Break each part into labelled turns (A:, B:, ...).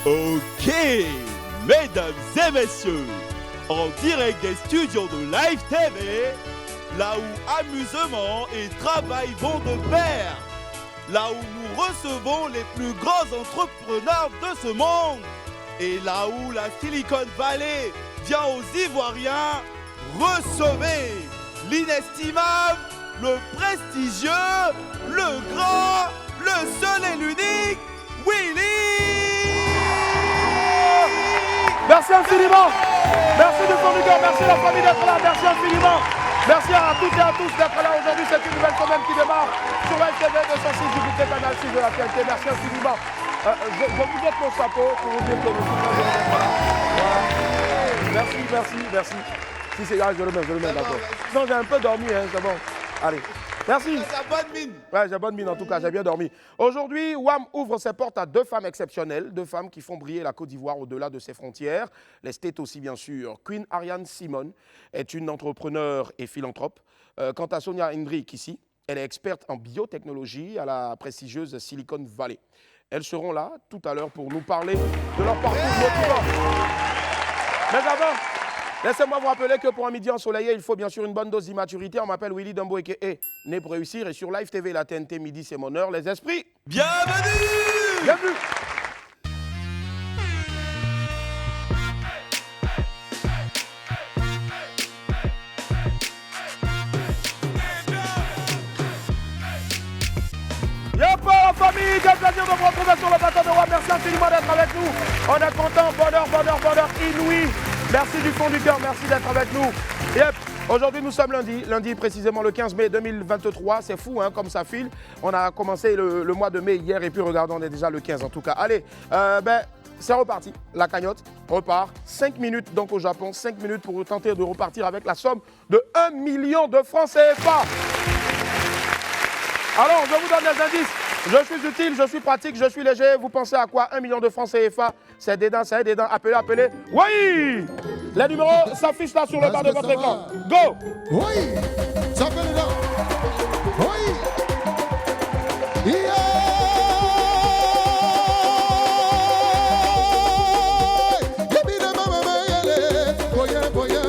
A: Ok, mesdames et messieurs, en direct des studios de Live TV, là où amusement et travail vont de pair, là où nous recevons les plus grands entrepreneurs de ce monde, et là où la Silicon Valley vient aux Ivoiriens, recevez l'inestimable, le prestigieux, le grand, le seul et l'unique, Willy!
B: Merci infiniment. Merci du fond du cœur. Merci la famille d'être là. Merci infiniment. Merci à toutes et à tous d'être là aujourd'hui. C'est une nouvelle semaine qui démarre sur LTV 206 du bouquet Canal 6 de la TNT. Merci infiniment. Je vous jette mon chapeau pour vous dire que je suis très heureux d'être là. Voilà. Merci. Si c'est grave, je le mets, d'accord. Non, j'ai un peu dormi, hein, c'est bon. Allez. Merci.
A: T'as bonne mine.
B: Ouais, j'ai bonne mine en tout cas, j'ai bien dormi. Aujourd'hui, WAM ouvre ses portes à deux femmes exceptionnelles, deux femmes qui font briller la Côte d'Ivoire au-delà de ses frontières. Les States aussi, bien sûr. Queen Ariane Simone est une entrepreneure et philanthrope. Quant à Sonia Hendrick ici, elle est experte en biotechnologie à la prestigieuse Silicon Valley. Elles seront là tout à l'heure pour nous parler de leur parcours motivant. Mais avant, laissez-moi vous rappeler que pour un midi ensoleillé, il faut bien sûr une bonne dose d'immaturité. On m'appelle Willy Dumbo aka Né pour réussir. Et sur Live TV, la TNT, midi, c'est mon heure. Les esprits,
A: Bienvenue.
B: bienvenue. Y'a la famille, quel plaisir de vous retrouver sur le plateau de WAM. Merci infiniment d'être avec nous. On est content, bonheur inouï. Merci du fond du cœur, merci d'être avec nous. Yep. Aujourd'hui, nous sommes lundi précisément le 15 mai 2023. C'est fou, hein, comme ça file. On a commencé le mois de mai hier et puis regardons, on est déjà le 15 en tout cas. Allez, c'est reparti. La cagnotte repart. 5 minutes donc au Japon, 5 minutes pour tenter de repartir avec la somme de 1 million de francs CFA. Alors, je vous donne des indices. Je suis utile, je suis pratique, je suis léger. Vous pensez à quoi? 1 million de francs CFA. C'est des dents, c'est des dents. Appelez. Oui! Les numéros s'affichent là sur le bas de votre écran. Go!
C: Oui! Ça fait les dents. Oui! Yeah! Yabina mama mayele. Boya.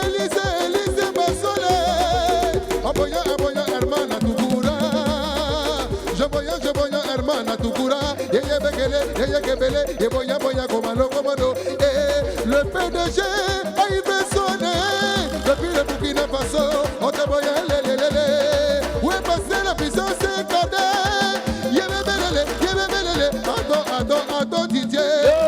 C: Elise basole. Aboya hermana tukura. Je boya hermana tukura. Yeye bekele, yeye kebele. Ye boya komano. Le PDG a fait sonner depuis le Burkina Faso. On te voyait lélélélé. Où est passé la puissance cadet? Yébébélélé. Attends, Didier.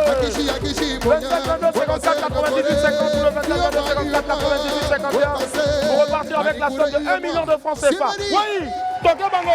C: Akishi, Boya.
B: 54, 98, 50, le 24, 54, 98, 51. Pour repartir avec la somme de 1 million de francs CFA. Oui! Toka Bango!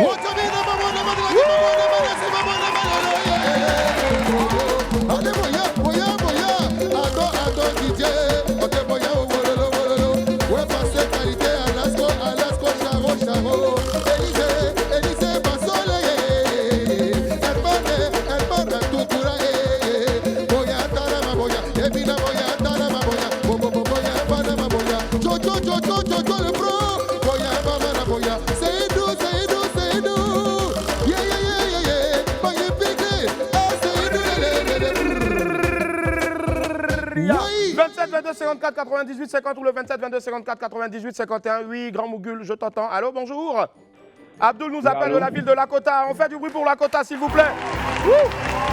B: Oui. 27 22 54 98 50 ou le 27 22 54 98 51. Oui, Grand Mougul, je t'entends. Allô, bonjour. Abdoul nous appelle de la ville de Lakota. On fait du bruit pour Lakota, s'il vous plaît.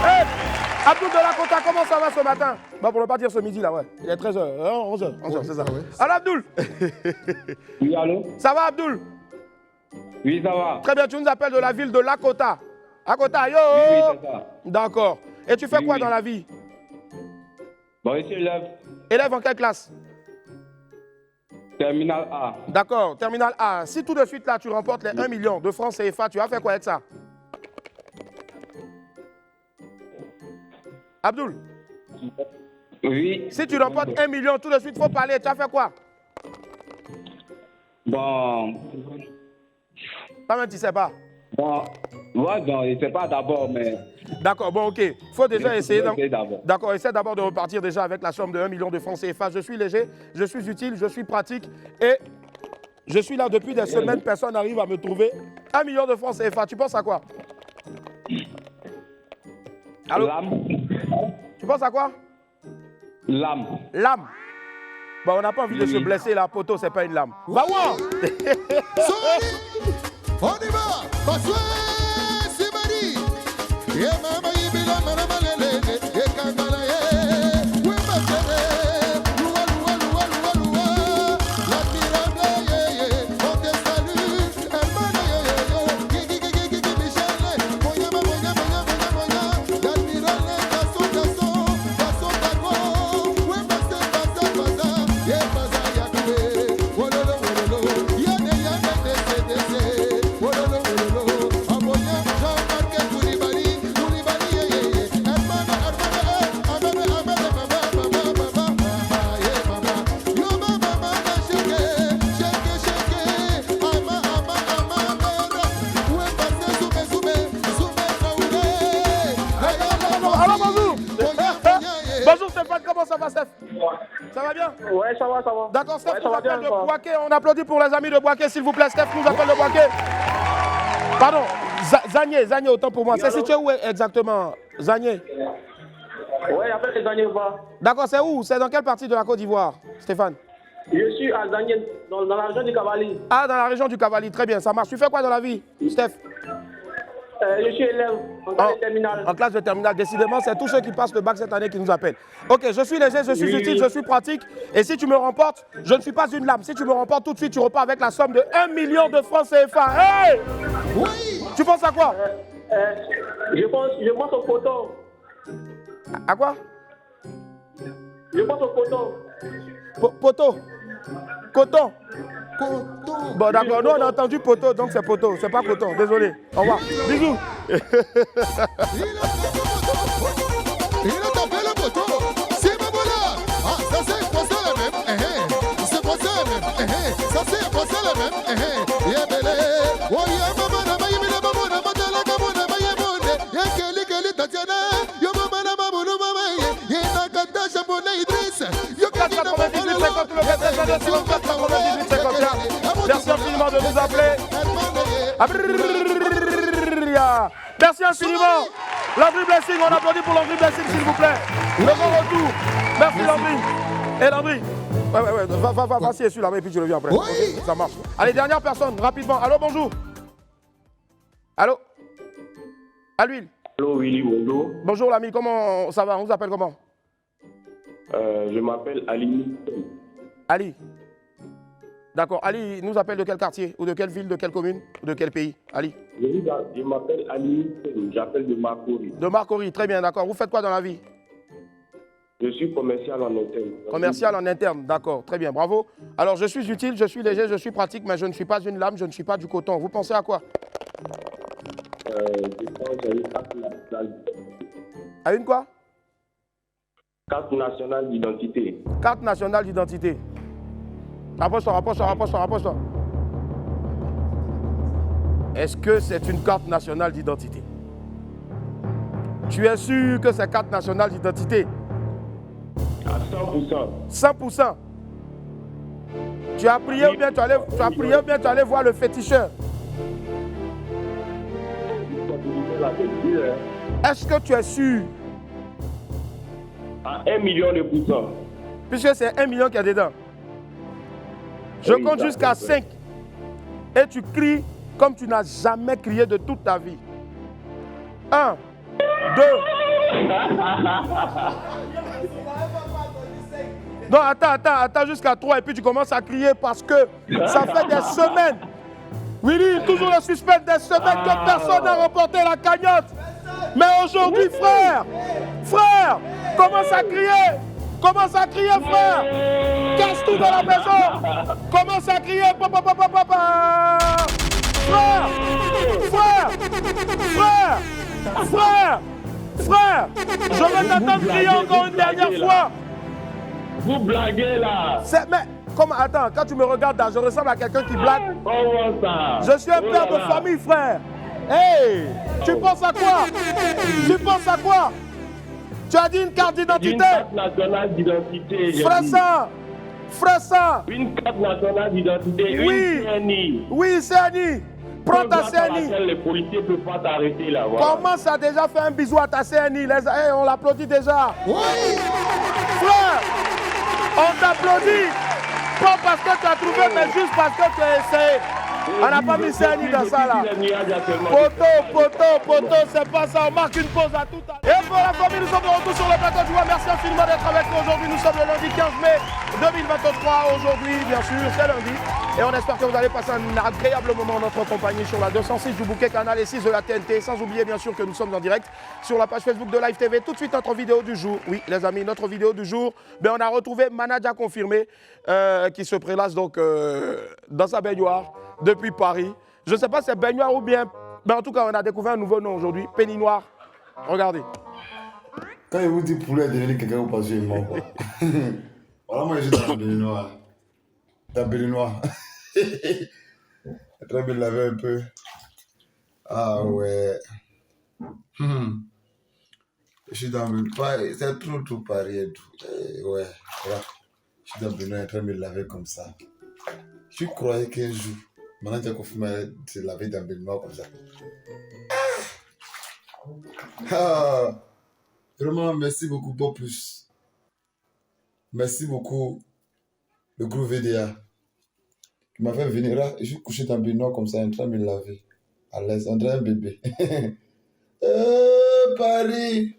B: Hey, Abdoul de Lakota, comment ça va ce matin? Bah, pour ne pas dire ce midi là, ouais. Il est 13h, 11h, c'est ça.
C: Ouais.
B: Allô, Abdoul.
D: Oui, allô?
B: Ça va, Abdoul?
D: Oui, ça va.
B: Très bien, tu nous appelles de la ville de Lakota. Lakota, yo.
D: Oui, c'est ça.
B: D'accord. Et tu fais
D: Oui,
B: quoi
D: oui.
B: dans la vie?
D: Bon, ici, élève
B: Élève en quelle classe?
D: terminal A.
B: D'accord, terminal A. Si tout de suite là tu remportes les 1 million de francs CFA, tu vas faire quoi avec ça? Abdoul,
D: Oui.
B: si tu remportes 1 million tout de suite, il faut parler, tu vas faire quoi?
D: Bon.
B: Toi-même, tu ne sais pas.
D: Bon. Ouais, bon, je ne sais pas d'abord, mais.
B: D'accord, bon, ok. Il faut déjà essayer.
D: d'abord.
B: D'accord, essaie d'abord de repartir déjà avec la somme de 1 million de francs CFA. Je suis léger, je suis utile, je suis pratique et je suis là depuis des semaines. Personne n'arrive à me trouver 1 million de francs CFA. Tu penses à quoi? Allô?
D: L'âme.
B: Tu penses à quoi?
D: Lame.
B: Lame. Bon, on n'a pas envie de se blesser, la poteau, c'est pas une lame. Va voir.
C: Sorry, on y va. Basoué, c'est Marie. Yeah, mama, ibila, mama, lele, yeah, kangala, yeah. Oui, ma chérie, loua, loua, loua, loua, loua. La pyramide, yeah, yeah. On te salue, hermano, yeah, yeah, yeah. Gigi, Michel, moya, moya, moya, moya, moya. La pyramide, garçon, garçon, garçon, garçon. Oui, basa, basa, basa. Yeah, basa, yakoué. Wololo, wololo. Yane, yane, dese, dese. Wololo, wololo. Aboya, Jean-Marc Koulibaly, Koulibaly, yeah, yeah, yeah. Hermano, hermano, amame, mama, yeah, mama. Yo, mama, shake, ama, mera. Ouais, basa, zoumé, traoulé.
B: Alors, bonjour. Bonjour Stéphane, comment ça va, Steph? Ça va bien?
E: Ouais, ça va, ça va.
B: D'accord, Steph
E: Ouais,
B: nous
E: ça va
B: appelle
E: bien,
B: de
E: quoi.
B: Boaké. On applaudit pour les amis de Boaké, s'il vous plaît. Steph nous appelle de Boaké. Pardon, Zagné, autant pour moi. C'est situé où exactement, Zagné?
E: Ouais, après les années, va.
B: D'accord, c'est où? C'est dans quelle partie de la Côte d'Ivoire, Stéphane?
E: Je suis à Zagné, dans la région du Cavalier.
B: Ah, dans la région du Cavalier, très bien, ça marche. Tu fais quoi dans la vie, Steph?
E: Je suis élève en classe de terminale.
B: En classe de terminale, décidément, c'est tous ceux qui passent le bac cette année qui nous appellent. Ok, je suis léger, je suis utile, je suis pratique. Et si tu me remportes, je ne suis pas une lame. Si tu me remportes tout de suite, tu repars avec la somme de 1 million de francs CFA. Hey!
C: Oui.
B: Tu penses à quoi?
E: Je pense au coton.
B: À quoi?
E: Je pense au coton.
B: Poteau. Coton.
C: Coton.
B: Bon, d'accord, nous on a entendu poteau, donc c'est poteau. C'est pas coton, désolé. Au revoir. Bisous.
C: Il a tapé le poteau. C'est ma voilà. Ah, ça c'est pas ça la même. C'est pas ça la même. Ça c'est pas ça la même. Yeah, belé. Oh, yeah, maman, maman, yimina, maman, maman, tala, kamona, maye, monde. Yeah, keli, Tatiana. Yo, maman, maman, maman, yeah, nakata, Jabona, Idriss. Yo,
B: 98 50 98 51. Merci infiniment de nous appeler. Merci infiniment. Landry Blessing, on applaudit pour Landry Blessing, s'il vous plaît. Le grand retour. Merci Landry. Et Landry, va passer sur la main et puis tu reviens après.
C: Oui.
B: Okay, ça marche. Allez, dernière personne, rapidement. Allô, bonjour. Allô? À l'huile.
F: Allô, Willy, bonjour.
B: Bonjour l'ami, comment ça va? On vous appelle comment?
F: Je m'appelle Ali.
B: Ali. D'accord. Ali nous appelle de quel quartier? Ou de quelle ville? De quelle commune? Ou de quel pays? Ali.
F: Je m'appelle Ali. J'appelle de Marcory.
B: De Marcory, très bien, d'accord. Vous faites quoi dans la vie?
F: Je suis commercial en interne.
B: Commercial en interne, d'accord, très bien, bravo. Alors je suis utile, je suis léger, je suis pratique, mais je ne suis pas une lame, je ne suis pas du coton. Vous pensez à quoi?
F: Je pense à une carte nationale.
B: À une quoi?
F: Carte nationale d'identité.
B: Carte nationale d'identité. Rapproche-toi, rapproche-toi, rapproche-toi, rapproche-toi. Est-ce que c'est une carte nationale d'identité? Tu es sûr que c'est carte nationale d'identité?
F: À 100%.
B: 100%. Tu as prié ou bien tu allais voir le féticheur? Est-ce que tu es sûr?
F: À 1 million de pourcents.
B: Puisque c'est 1 million qui est dedans. Je
F: Oui,
B: compte jusqu'à 5. Et tu cries comme tu n'as jamais crié de toute ta vie. 1, 2. Non, attends jusqu'à 3 et puis tu commences à crier parce que ça fait des semaines. Willy, toujours le suspense, des semaines que personne n'a remporté la cagnotte. Mais aujourd'hui, frère, commence à crier. Commence à crier, frère. Casse tout dans la maison. Commence à crier, papa. Frère, je vais t'entendre crier encore une dernière fois.
F: Vous blaguez là.
B: Mais, attends, quand tu me regardes là, je ressemble à quelqu'un qui blague.
F: Comment ça?
B: Je suis un père de famille, frère. Hey, tu penses à quoi? Tu as dit une carte d'identité?
F: Une carte nationale d'identité.
B: Frère ça.
F: Une carte nationale d'identité.
B: Oui.
F: Une CNI.
B: Oui, CNI. Prends ta
F: Dans laquelle
B: CNI.
F: les policiers ne peuvent pas t'arrêter là. Voilà.
B: Comment ça a déjà fait un bisou à ta CNI? Hey, on l'applaudit déjà.
C: Oui.
B: Frère, on t'applaudit. Pas parce que tu as trouvé, mais juste parce que tu as essayé. On n'a pas mis CNI dans ça là. Poteau, c'est pas ça. On marque une pause à tout à l'heure. Et pour la famille, nous sommes de retour sur le plateau de joie. Merci infiniment d'être avec nous aujourd'hui. Nous sommes le lundi 15 mai 2023. Aujourd'hui, bien sûr, c'est lundi. Et on espère que vous allez passer un agréable moment en notre compagnie sur la 206 du bouquet, canal et 6 de la TNT. Sans oublier, bien sûr, que nous sommes en direct sur la page Facebook de Live TV. Tout de suite, notre vidéo du jour. Oui, les amis, notre vidéo du jour. Ben, on a retrouvé Manaja confirmé qui se prélasse donc dans sa baignoire depuis Paris. Je ne sais pas si c'est baignoire ou bien... Mais en tout cas, on a découvert un nouveau nom aujourd'hui, Penny Noir. Regardez.
G: Quand il vous dit poulet devenir quelqu'un, vous pensez mort. Voilà, moi je suis dans la baignoire. Dans la baignoire. Très bien laver un peu. Ah ouais. Je suis dans le Paris. C'est tout Paris et tout. Ouais, voilà. Je suis dans le baignoire, très bien laver comme ça. Je croyais qu'un jour, maintenant j'ai confirmé de se laver dans le baignoire comme ça. Ah, vraiment, merci beaucoup, bon plus. Merci beaucoup, le groupe VDA, qui m'a fait venir là. Je suis couché dans le baignoire comme ça, en train de me laver, à l'aise, on dirait un bébé. Paris!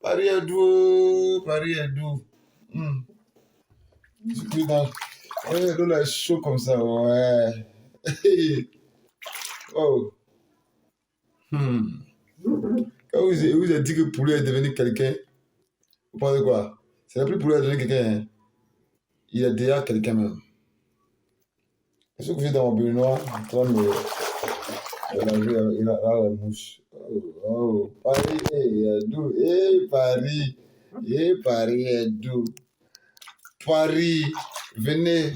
G: Paris est doux, Paris est doux. Je suis pris dans... l'eau là est chaud comme ça, ouais. Oh. Quand vous avez dit que poulet est devenu quelqu'un, vous pensez quoi? C'est le plus poulet est devenu quelqu'un, hein? Il est déjà quelqu'un même. Je suis couché dans mon baignoire, en train de laver, il a la mouche. Oh, Paris est doux, Paris est doux. Paris, venez.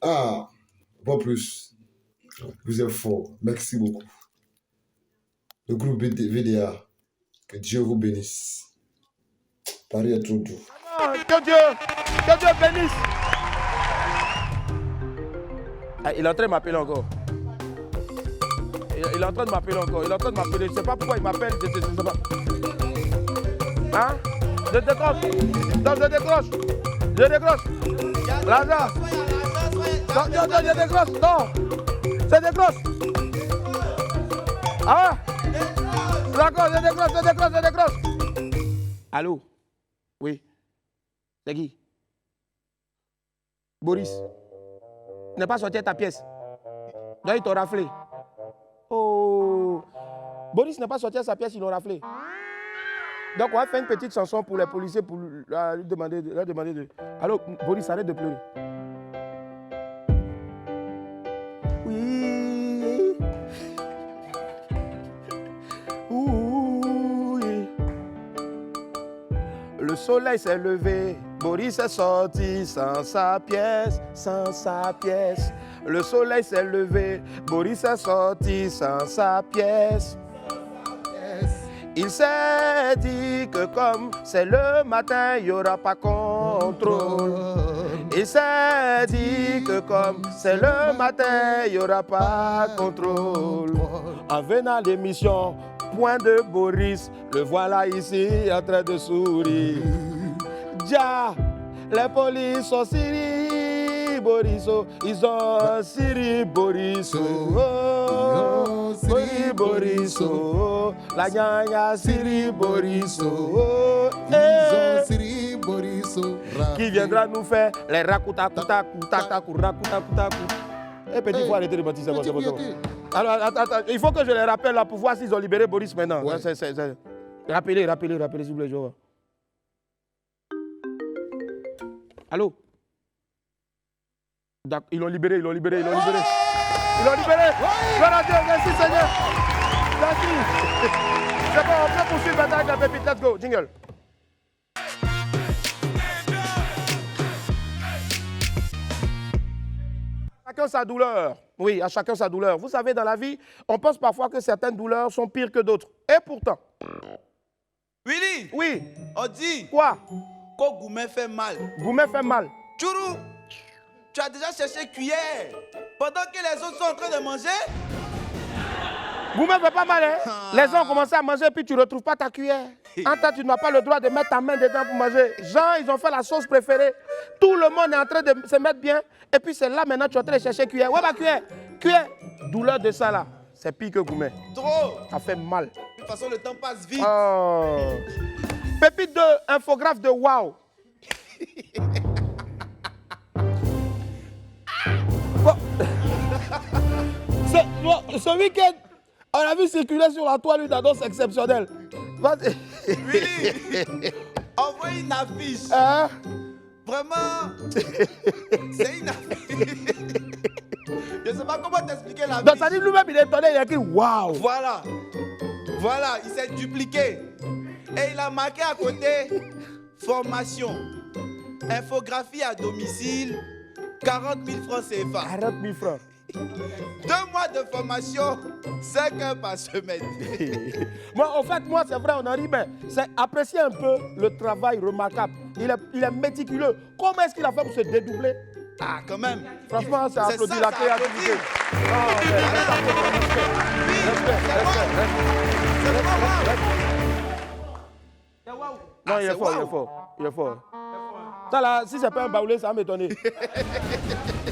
G: Ah, pas plus. Vous êtes fort, merci beaucoup. Le groupe VDA, que Dieu vous bénisse. Paris est trop doux.
B: Que Dieu bénisse. Ah, il est en train de m'appeler encore. Il est en train de m'appeler encore. Il est en train de m'appeler. Je ne sais pas pourquoi il m'appelle. Je ne sais pas. Hein? Je décroche. Non, je décroche. Je décroche. Lazare. Non, je décroche. Non. Je décroche. Ah ouais? D'accord, je décroche. Allô? Oui. C'est qui? Boris. Tu n'es pas sorti de ta pièce. Donc il t'a raflé. Oh. Boris n'est pas sorti de sa pièce, ils l'ont raflé. Donc on va faire une petite chanson pour les policiers pour lui demander de... Allô, Boris, arrête de pleurer. Oui. Oui. Le soleil s'est levé, Boris est sorti sans sa pièce, sans sa pièce. Le soleil s'est levé, Boris est sorti sans sa pièce. Il s'est dit que comme c'est le matin, il n'y aura pas contrôle. Il s'est dit que comme c'est le matin, il n'y aura pas contrôle. En venant à l'émission, point de Boris, le voilà ici en train de sourire. Dia, les polices sont Siri Boriso, ils ont Siri Boriso. Oh, Siri Boriso, la gnagne Siri Boriso.
C: Ils ont Siri Boriso.
B: Qui viendra nous faire les rakuta kuta kuta kuta kuta kuta. Eh petit, il faut arrêter de mentir, c'est bon. Alors, attends, il faut que je les rappelle là pour voir s'ils ont libéré Boris maintenant.
C: Ouais.
B: Rappelez, s'il vous plaît, je vois. Allô? Ils l'ont libéré. Gloire à Dieu, merci Seigneur. Merci. C'est bon, on peut poursuivre maintenant avec la pépite. Let's go, jingle. Chacun sa douleur. Oui, à chacun sa douleur. Vous savez, dans la vie, on pense parfois que certaines douleurs sont pires que d'autres. Et pourtant.
A: Willy,
B: Oui.
A: on dit
B: Quoi?
A: que Goumé fait mal.
B: Goumé fait mal.
A: Tchourou, tu as déjà cherché cuillère pendant que les autres sont en train de manger?
B: Vous ne me faites pas mal, hein? Les gens ont commencé à manger, puis tu ne retrouves pas ta cuillère. En temps, tu n'as pas le droit de mettre ta main dedans pour manger. Genre, ils ont fait la sauce préférée. Tout le monde est en train de se mettre bien. Et puis c'est là maintenant, tu es en train de chercher cuillère. Ouais, ma cuillère. Cuillère. Douleur de ça, là. C'est pire que gourmet.
A: Trop.
B: Ça fait mal.
A: De toute façon, le temps passe vite.
B: Oh. Pépite 2, infographe de Wow. Bon. Ce week-end, on a vu circuler sur la toile une annonce exceptionnelle.
A: Willy, envoie une affiche.
B: Hein?
A: Vraiment, c'est une affiche. Je ne sais pas comment t'expliquer la
B: Donc ça dit lui-même, il est étonné, il a écrit waouh.
A: Voilà. Voilà, il s'est dupliqué. Et il a marqué à côté formation, infographie à domicile, 40 000 francs CFA.
B: 40 000 francs.
A: 2 mois de formation, 5 heures par semaine.
B: Moi, en fait, moi, c'est vrai, on en rit, mais c'est apprécier un peu le travail remarquable. Il est méticuleux. Comment est-ce qu'il a fait pour se dédoubler?
A: Ah, quand même.
B: Franchement, ça applaudit
A: ça,
B: la
A: ça
B: créativité.
A: applaudit.
B: Non, il est fort, il est fort. Il est fort. Ça là, si c'est pas un baoulé, ça va m'étonner.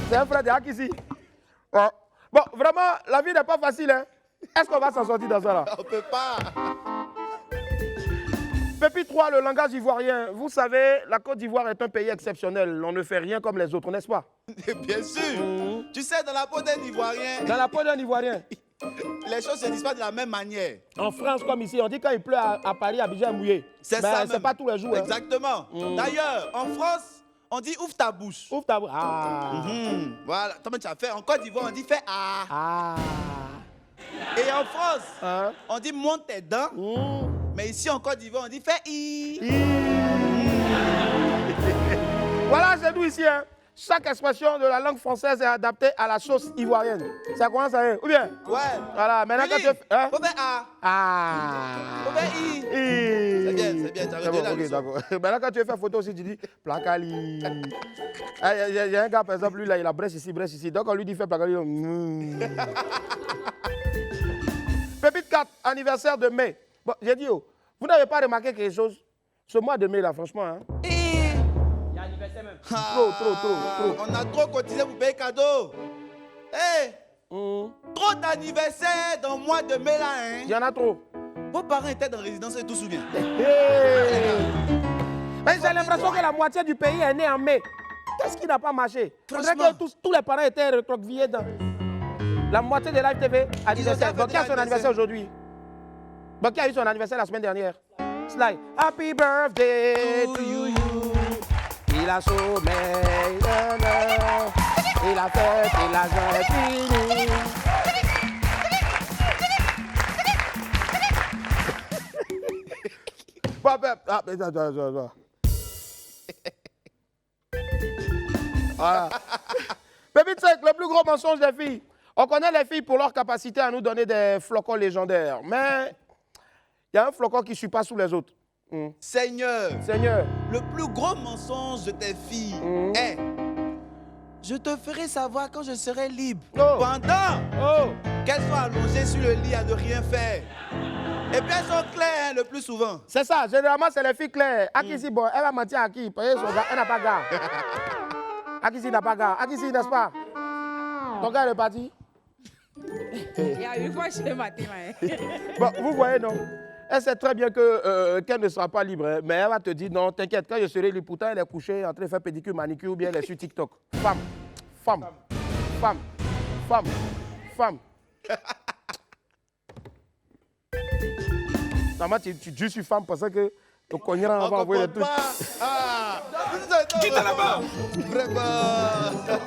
B: C'est un frère de Akissi. Ouais. Bon, vraiment, la vie n'est pas facile, hein. Est-ce qu'on va s'en sortir dans ça là?
A: On peut pas.
B: Pépite 3, le langage ivoirien. Vous savez, la Côte d'Ivoire est un pays exceptionnel. On ne fait rien comme les autres, n'est-ce pas?
A: Bien sûr. Tu sais, dans la peau d'un Ivoirien,
B: Dans la peau d'un Ivoirien.
A: les choses se disent pas de la même manière.
B: En France, comme ici, on dit quand il pleut à Paris, Abidjan est mouillé.
A: C'est
B: Mais
A: ça
B: c'est
A: même.
B: pas tous les jours. Hein.
A: Exactement. D'ailleurs, en France, on dit ouvre ta bouche.
B: Ouvre ta bouche. Ah.
A: Voilà. Comment tu as fait? En Côte d'Ivoire, on dit fais ah.
B: Ah.
A: Et en France,
B: Hein?
A: on dit monte tes dents. Mais ici, en Côte d'Ivoire, on dit fais i.
B: Voilà, c'est nous ici. Hein. Chaque expression de la langue française est adaptée à la sauce ivoirienne. Ça commence à aller. Ou bien?
A: Ouais.
B: Voilà, maintenant quand
A: Willy,
B: tu fais. Hein?
A: faut faire a.
B: Ah.
A: Faut faire i.
B: C'est
A: bien, tu as
B: C'est
A: retenu
B: bon,
A: la
B: ok,
A: leçon.
B: d'accord. Maintenant, quand tu veux faire photo aussi, tu dis placali. Il y a un gars, par exemple, lui, là, il a brèche ici. Donc, on lui dit fais placali. Pépite 4, anniversaire de mai. Bon, j'ai dit, oh, vous n'avez pas remarqué quelque chose? Ce mois de mai, là, franchement, hein?
E: Il y a anniversaire même.
B: Trop.
A: On a trop cotisé pour payer cadeau. Hé, trop d'anniversaires dans le mois de mai là, hein?
B: Il y en a trop.
A: Vos parents étaient dans la résidence et tout souviens.
B: Mais j'ai l'impression que la moitié du pays est né en mai. Qu'est-ce qui n'a pas marché? Il faudrait
A: Franchement.
B: que tous les parents étaient recroquevillés dans la moitié de Live TV anniversaire.
A: fait
B: Donc, qui a
A: des
B: son anniversaire aujourd'hui? Donc, qui a eu son anniversaire la semaine dernière? C'est like, Happy birthday to you. Il a sommeil, il a fête, il a jamais fini. Voilà. Pépite 5, le plus gros mensonge des filles. On connaît les filles pour leur capacité à nous donner des flocons légendaires. Mais il y a un flocon qui ne suit pas sous les autres.
A: Seigneur,
B: Seigneur.
A: le plus gros mensonge de tes filles est je te ferai savoir quand je serai libre.
B: Oh.
A: Pendant qu'elles sont allongées sur le lit à ne rien faire. Et puis elles sont claires le plus souvent.
B: C'est ça, généralement c'est les filles claires. Akissi, bon, elle va mentir à qui? Parce que son gars, elle n'a pas gars. Akissi n'a pas gars. Akissi, n'est-ce pas? Ton gars est parti?
H: Il y a une fois chez le matin.
B: Bon, vous voyez, non? Elle sait très bien qu'elle ne sera pas libre, hein, mais elle va te dire, non, t'inquiète, quand je serai libre, pourtant elle est couchée en train de faire pédicure, manicure ou bien elle est sur TikTok. Femme. Normalement, tu joues sur femme parce que ton cognera va envoyer les trucs.
A: Ah. Quitte là-bas. Vraiment.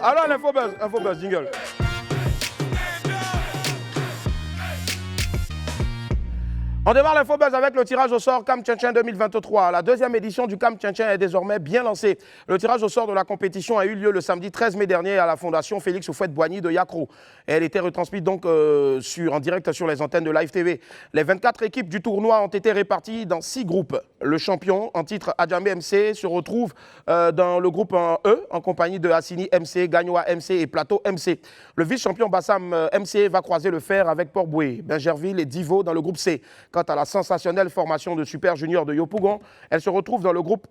B: Alors, l'infobuzz, jingle. On démarre l'infobuzz avec le tirage au sort Cam Tchin 2023. La deuxième édition du Cam Tchin est désormais bien lancée. Le tirage au sort de la compétition a eu lieu le samedi 13 mai dernier à la Fondation Félix Houphouët-Boigny de Yacro. Elle était retransmise donc en direct sur les antennes de Live TV. Les 24 équipes du tournoi ont été réparties dans 6 groupes. Le champion en titre Adjamé MC se retrouve dans le groupe E en compagnie de Assini MC, Gagnoa MC et Plateau MC. Le vice-champion Bassam MC va croiser le fer avec Port-Boué, Bingerville et Divo dans le groupe C. Quant à la sensationnelle formation de Super Junior de Yopougon, elle se retrouve dans le groupe,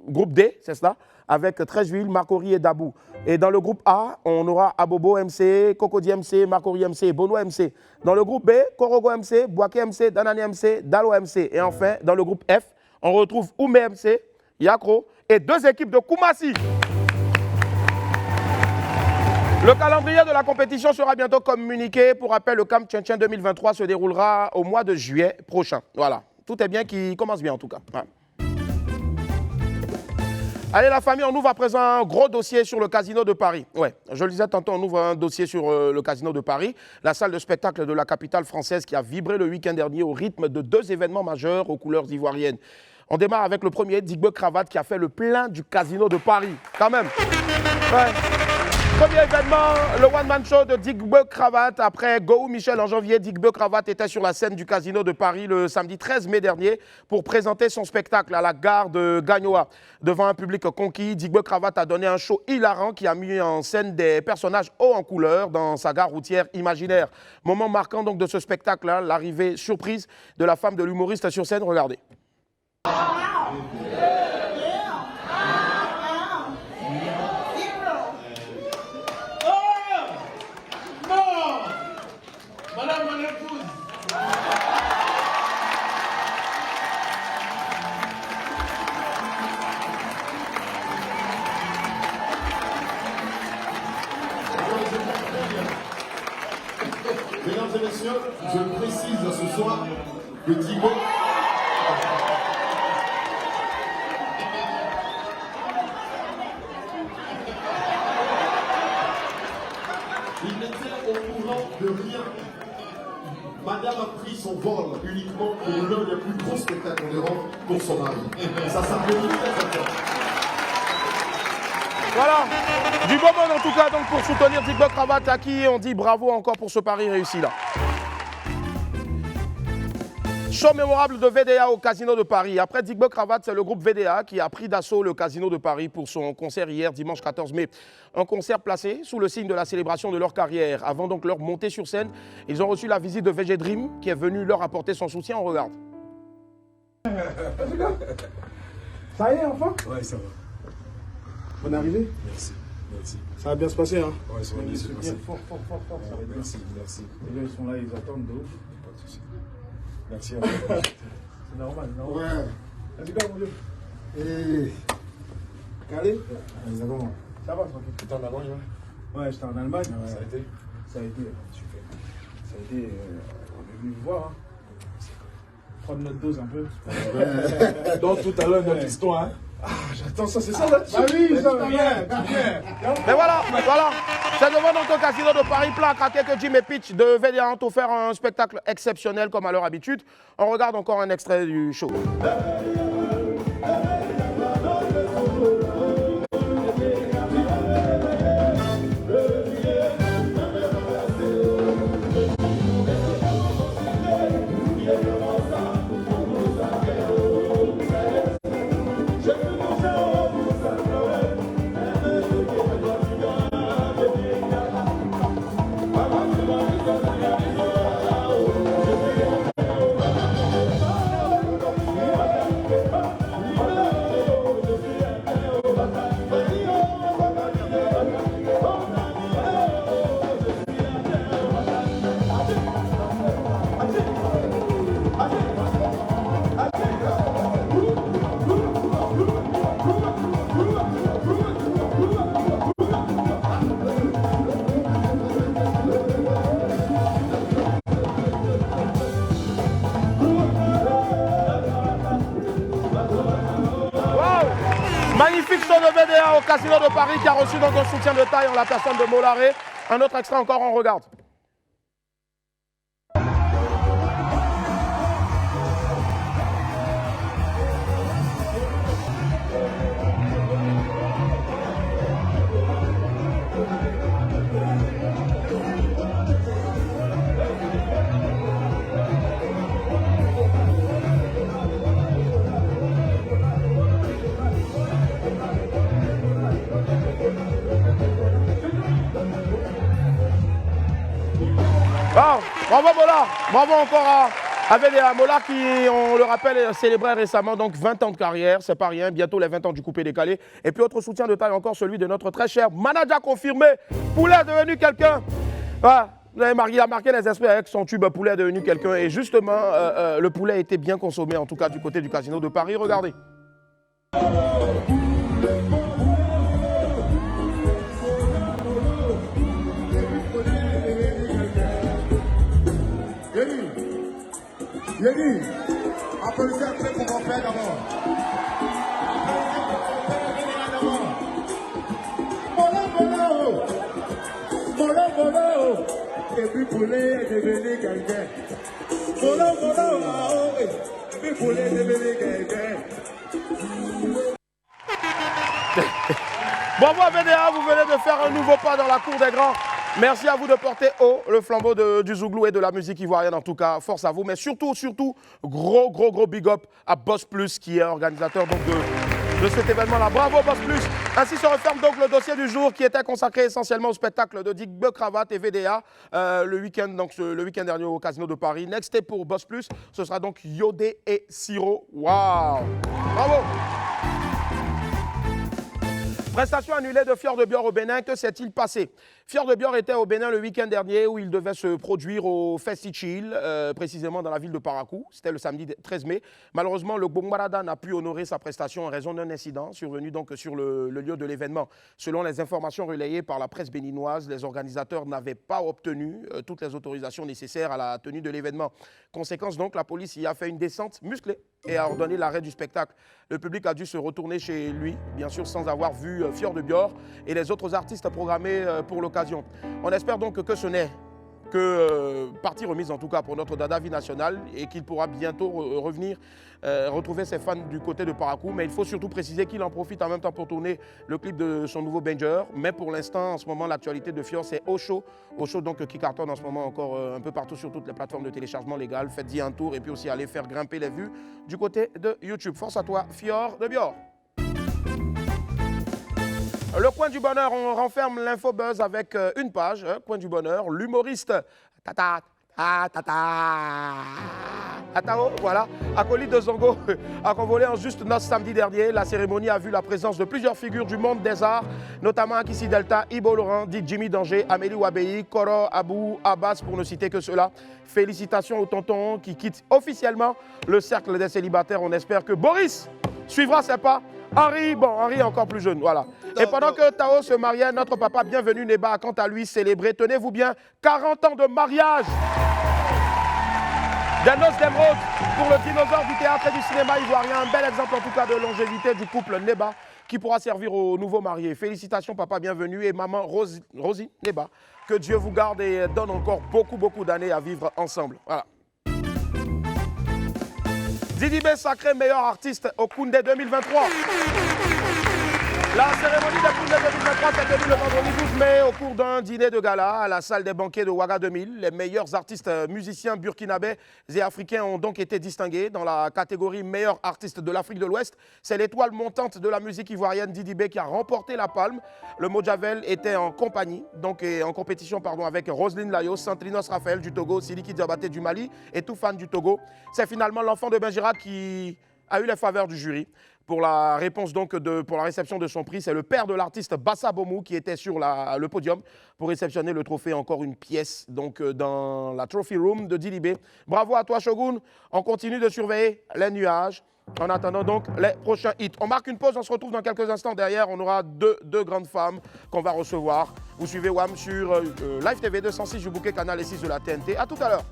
B: groupe D, c'est cela, avec 13 villes, Marcory et Dabou. Et dans le groupe A, on aura Abobo MC, Cocody MC, Marcory MC et Bono MC. Dans le groupe B, Korogo MC, Boaké MC, Danane MC, Dalo MC. Et enfin, dans le groupe F, on retrouve Oumé MC, Yakro et 2 équipes de Koumassi. Le calendrier de la compétition sera bientôt communiqué. Pour rappel, le Camp Tchentchen 2023 se déroulera au mois de juillet prochain. Voilà, tout est bien qui commence bien en tout cas. Voilà. Allez la famille, on ouvre à présent un gros dossier sur le Casino de Paris. Ouais, je le disais tantôt, on ouvre un dossier sur le Casino de Paris, la salle de spectacle de la capitale française qui a vibré le week-end dernier au rythme de 2 événements majeurs aux couleurs ivoiriennes. On démarre avec le premier, Digbe Cravate, qui a fait le plein du Casino de Paris, quand même. Ouais. Premier événement, le one-man show de Digbe Cravate. Après Go Michel en janvier, Digbe Cravate était sur la scène du Casino de Paris le samedi 13 mai dernier pour présenter son spectacle à la gare de Gagnoa. Devant un public conquis, Digbe Cravate a donné un show hilarant qui a mis en scène des personnages hauts en couleur dans sa gare routière imaginaire. Moment marquant donc de ce spectacle-là, l'arrivée surprise de la femme de l'humoriste sur scène. Regardez.
C: Mesdames et messieurs, je précise ce soir que Digbe il n'était au courant de rien. Madame a pris son vol uniquement pour l'un des plus gros spectacles d'Europe pour son mari. Ça s'appelle
B: Voilà, du bon en tout cas donc pour soutenir Digbe Cravate à qui on dit bravo encore pour ce pari réussi là. Show mémorable de VDA au Casino de Paris. Après Digbe Cravate, c'est le groupe VDA qui a pris d'assaut le Casino de Paris pour son concert hier dimanche 14 mai. Un concert placé sous le signe de la célébration de leur carrière. Avant donc leur montée sur scène, ils ont reçu la visite de VG Dream qui est venu leur apporter son soutien. On regarde.
I: Ça y est enfin?
J: Ouais, ça va.
I: Bonne arrivée.
J: Merci, merci.
I: Ça va bien se passer, hein?
J: Ouais, ça va bien se passer.
I: Fort, fort, fort, fort. Ça va bien.
J: Merci, merci.
I: Les gars, ils sont là, ils attendent de ouf.
J: Pas de soucis. Merci à vous.
I: C'est normal, non?
C: Ouais.
I: Vas-y, gars, mon Dieu.
C: Et
I: Calé?
J: Exactement.
I: Ça va, tranquille.
J: Tu étais en Allemagne, là?
I: Ouais, j'étais en Allemagne.
J: Ouais. Ça a été?
I: Ça a été.
J: Super.
I: Ça a été. On est venu me voir, hein. Prendre notre dose un peu.
J: Donc, tout à l'heure, notre histoire, hein?
I: Ah, j'attends ça, c'est ça là-dessus? Ah oui, ça va bien, bien.
B: Mais voilà, c'est devant notre Casino de Paris, plein à craquer que Jim et Pitch de VDA ont offert un spectacle exceptionnel comme à leur habitude. On regarde encore un extrait du show. Magnifique show de VDA au Casino de Paris qui a reçu donc un soutien de taille en la personne de Molaré. Un autre extrait encore, on regarde. Bravo Mola, bravo encore à VDA. Mola qui, on le rappelle, célébrait récemment donc 20 ans de carrière, c'est pas rien, bientôt les 20 ans du coupé décalé. Et puis autre soutien de taille encore, celui de notre très cher manager confirmé, Poulet est devenu quelqu'un. Voilà. Il a marqué les esprits avec son tube Poulet est devenu quelqu'un. Et justement, le poulet a été bien consommé, en tout cas du côté du Casino de Paris. Regardez.
C: Yéni, applaudissez un peu pour mon frère d'abord. Molo, et puis Poulet est devenu quelqu'un. Molo, et puis Poulet est devenu quelqu'un.
B: Bravo à VDA, vous venez de faire un nouveau pas dans la cour des grands. Merci à vous de porter haut le flambeau du Zouglou et de la musique ivoirienne. En tout cas, force à vous. Mais surtout, gros big up à Boss Plus qui est organisateur donc, de cet événement-là. Bravo Boss Plus. Ainsi se referme donc le dossier du jour qui était consacré essentiellement au spectacle de Dick Be Cravate et VDA le week-end dernier au Casino de Paris. Next step pour Boss Plus, ce sera donc Yodé et Siro. Waouh! Bravo! Prestation annulée de Fior de Bior au Bénin, que s'est-il passé? Fior de Bior était au Bénin le week-end dernier où il devait se produire au Festi-Chill, précisément dans la ville de Parakou. C'était le samedi 13 mai. Malheureusement, le Gbongbarada n'a pu honorer sa prestation en raison d'un incident survenu donc sur le lieu de l'événement. Selon les informations relayées par la presse béninoise, les organisateurs n'avaient pas obtenu toutes les autorisations nécessaires à la tenue de l'événement. Conséquence donc, la police y a fait une descente musclée et a ordonné l'arrêt du spectacle. Le public a dû se retourner chez lui, bien sûr sans avoir vu Fior de Bior et les autres artistes programmés pour l'occasion. On espère donc que ce n'est que partie remise en tout cas pour notre Dadavi national et qu'il pourra bientôt revenir retrouver ses fans du côté de Parakou. Mais il faut surtout préciser qu'il en profite en même temps pour tourner le clip de son nouveau Banger. Mais pour l'instant, en ce moment, l'actualité de Fior, c'est Osho. Osho donc qui cartonne en ce moment encore un peu partout sur toutes les plateformes de téléchargement légal. Faites-y un tour et puis aussi allez faire grimper les vues du côté de YouTube. Force à toi, Fior de Bior. Le coin du bonheur, on renferme l'infobuzz avec une page, coin du bonheur, l'humoriste Atao, voilà, acolyte de Zongo, a convolé en juste noce samedi dernier. La cérémonie a vu la présence de plusieurs figures du monde des arts, notamment Akissi Delta, Ibo Laurent, dit Jimmy Danger, Amélie Wabei, Koro, Abou, Abbas, pour ne citer que cela. Félicitations au tonton qui quitte officiellement le cercle des célibataires. On espère que Boris suivra ses pas. Henri est encore plus jeune, voilà. Et pendant que Tao se mariait, notre papa bienvenu Neba a quant à lui célébré, tenez-vous bien, 40 ans de mariage. Des noces d'émeraude pour le dinosaure du théâtre et du cinéma ivoirien. Un bel exemple en tout cas de longévité du couple Neba qui pourra servir aux nouveaux mariés. Félicitations papa, bienvenue et maman Rosie Neba. Que Dieu vous garde et donne encore beaucoup d'années à vivre ensemble. Voilà. Didi B sacré meilleur artiste au Koundé 2023. La cérémonie des Koundé 2023 s'est tenue le vendredi 12 mai au cours d'un dîner de gala à la salle des banquets de Ouaga 2000. Les meilleurs artistes musiciens burkinabés et africains ont donc été distingués dans la catégorie meilleur artiste de l'Afrique de l'Ouest. C'est l'étoile montante de la musique ivoirienne Didi B qui a remporté la palme. Le Mojavel était en compagnie, en compétition avec Roselyne Layo, Santrinos Raphaël du Togo, Siliki Diabaté du Mali et Toufane du Togo. C'est finalement l'enfant de Benjirat qui a eu les faveurs du jury. Pour la réponse pour la réception de son prix, c'est le père de l'artiste Bassa Bomou qui était sur le podium pour réceptionner le trophée, encore une pièce dans la Trophy Room de Didi B. Bravo à toi Shogun, on continue de surveiller les nuages en attendant donc les prochains hits. On marque une pause, on se retrouve dans quelques instants. Derrière, on aura deux grandes femmes qu'on va recevoir. Vous suivez WAM sur Live TV 206 du bouquet canal et 6 de la TNT. À tout à l'heure.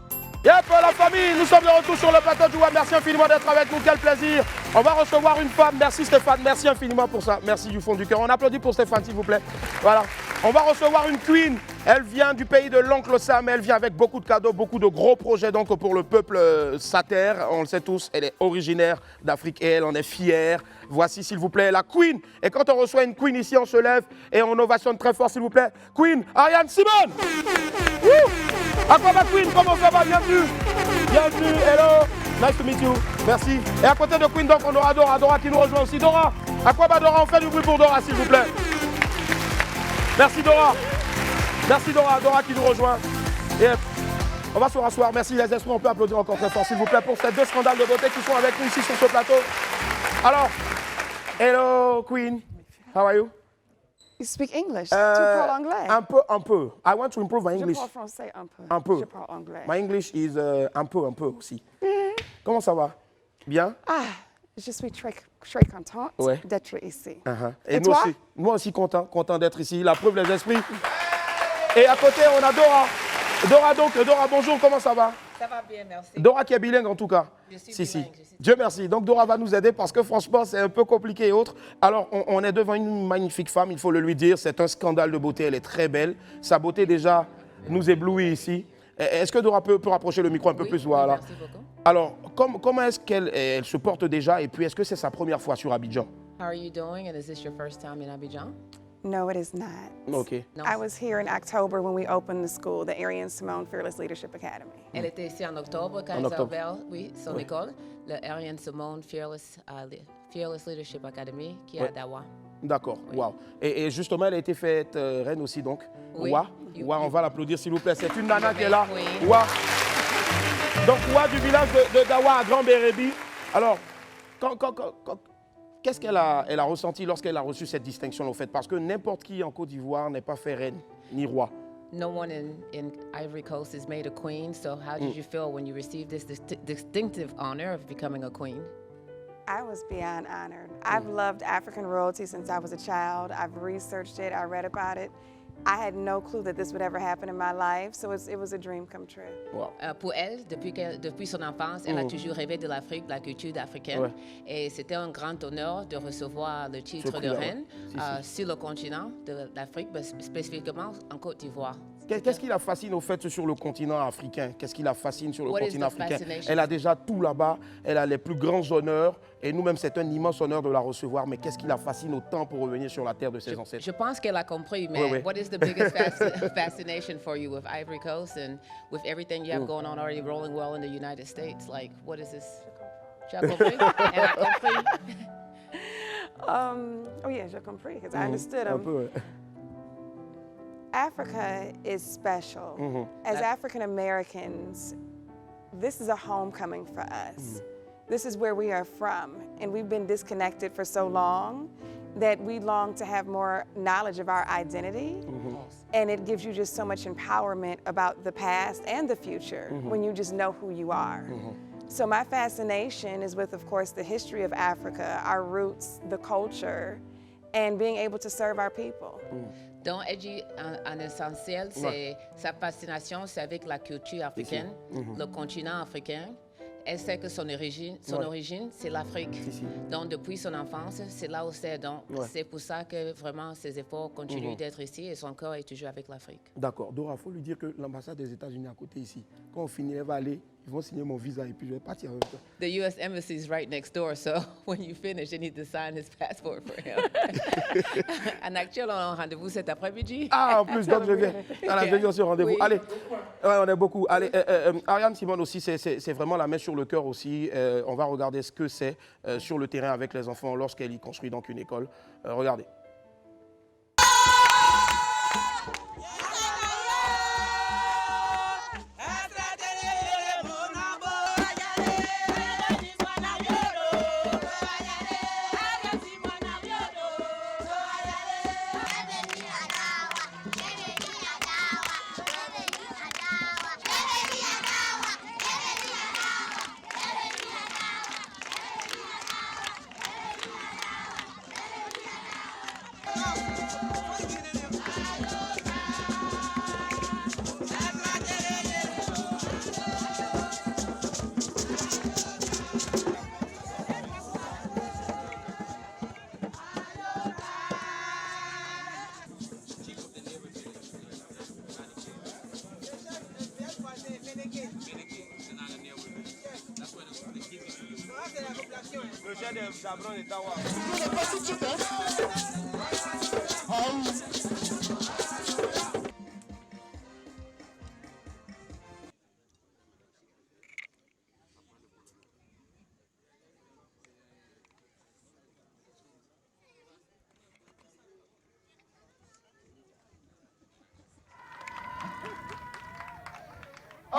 B: Yep, la famille, nous sommes de retour sur le plateau du WAM. Merci infiniment d'être avec nous, quel plaisir. On va recevoir une femme, merci Stéphane, merci infiniment pour ça, merci du fond du cœur. On applaudit pour Stéphane s'il vous plaît. Voilà, on va recevoir une queen, elle vient du pays de l'oncle Sam, elle vient avec beaucoup de cadeaux, beaucoup de gros projets donc pour le peuple sater, on le sait tous, elle est originaire d'Afrique et elle en est fière. Voici s'il vous plaît la queen, et quand on reçoit une queen ici on se lève et on ovationne très fort s'il vous plaît. Queen Ariane Simone. À quoi ma queen, comment ça va? Bienvenue. Bienvenue, hello, nice to meet you, merci. Et à côté de Queen, donc on aura Dora qui nous rejoint aussi. Dora, à quoi Dora, on fait du bruit pour Dora s'il vous plaît. Merci Dora. Merci Dora qui nous rejoint. Et On va se rasseoir. Merci les esprits. On peut applaudir encore très fort, s'il vous plaît, pour ces deux scandales de beauté qui sont avec nous ici sur ce plateau. Alors, hello, Queen. How are you?
K: You speak English? Tu parles anglais?
B: Un peu. I want to improve my English.
K: Je parle français un peu.
B: Un peu.
K: Je parle anglais.
B: My English is un peu aussi. Comment ça va? Bien?
K: Ah, je suis très contente d'être ici.
B: Et nous
K: toi?
B: aussi. Moi aussi content d'être ici. La preuve, les esprits. Et à côté, on a Dora. Dora, bonjour, comment ça va?
H: Ça va bien, merci.
B: Dora qui est bilingue en tout cas.
H: Je suis bilingue.
B: Dieu merci. Donc Dora va nous aider parce que franchement, c'est un peu compliqué et autres. Alors, on est devant une magnifique femme, il faut le lui dire. C'est un scandale de beauté, elle est très belle. Sa beauté déjà nous éblouit ici. Est-ce que Dora peut rapprocher le micro un peu plus? Voilà.
H: Merci beaucoup.
B: Alors, comment est-ce qu'elle se porte déjà et puis est-ce que c'est sa première fois sur Abidjan?
H: How are you doing and is this your first time in Abidjan?
K: No, it is not.
B: Ok.
H: Non.
K: I was here in October when we opened the school, the Ariane Simone Fearless Leadership Academy.
H: Elle était ici en octobre quand ils ont ouvert son école, le Ariane Simone Fearless Leadership Academy qui est à Dawa.
B: D'accord, wow. Et justement, elle a été faite reine aussi donc.
H: Oui.
B: Ouah, on va l'applaudir s'il vous plaît. C'est une nana qui est là.
H: Oui.
B: Ouah. Donc Ouah du village de Dawa à Grand Bérébi. Alors, qu'est-ce qu'elle a ressenti lorsqu'elle a reçu cette distinction au fait? Parce que n'importe qui en Côte d'Ivoire n'est pas fait reine ni roi.
H: No one in Ivory Coast is made a queen, so how did you feel when you received this distinctive honor of becoming a queen?
K: I was beyond honored. I've loved African royalty since I was a child. I've researched it, I read about it. I had no clue that this would ever happen in my life, so it was a dream come true.
B: Wow.
H: Pour elle, depuis son enfance, elle a toujours rêvé de l'Afrique, de la culture africaine. Et c'était un grand honneur de recevoir le titre de reine sur le continent de l'Afrique, spécifiquement en Côte d'Ivoire.
B: Qu'est-ce qui la fascine au fait sur le continent africain? Qu'est-ce qui la fascine sur le continent africain?
H: fascination?
B: Elle a déjà tout là-bas, elle a les plus grands honneurs et nous-mêmes c'est un immense honneur de la recevoir. Mais qu'est-ce qui la fascine autant pour revenir sur la terre de ses ancêtres?
H: Je pense qu'elle a compris, mais what is the biggest fascination for you with Ivory Coast and with everything you have going on already rolling well in the United States? Like, what is this? Tu as compris? Elle a compris?
K: Oh yeah, j'ai compris, because I understood him. Africa is special. As African Americans, this is a homecoming for us. This is where we are from, and we've been disconnected for so long that we long to have more knowledge of our identity. And it gives you just so much empowerment about the past and the future when you just know who you are. So my fascination is with, of course, the history of Africa, our roots, the culture, and being able to serve our people.
H: Donc, elle dit en essentiel, c'est sa fascination, c'est avec la culture africaine, le continent africain. Elle sait que son origine, c'est l'Afrique. Donc, depuis son enfance, c'est là où c'est. Donc, c'est pour ça que vraiment ses efforts continuent d'être ici et son cœur est toujours avec l'Afrique.
B: D'accord. Dora, il faut lui dire que l'ambassade des États-Unis est à côté ici. Quand on finit, elle va aller, ils vont signer mon visa et puis je vais partir avec toi.
H: The U.S. Embassy is right next door, so when you finish, you need to sign his passport for him. En actuel, on a un rendez-vous cet après-midi.
B: Ah, en plus, donc je viens. Alors, je viens sur rendez-vous.
H: Oui.
B: Allez, on est beaucoup. Allez, Ariane Simone aussi, c'est vraiment la main sur le cœur aussi. On va regarder ce que c'est sur le terrain avec les enfants lorsqu'elle y construit donc une école. Regardez.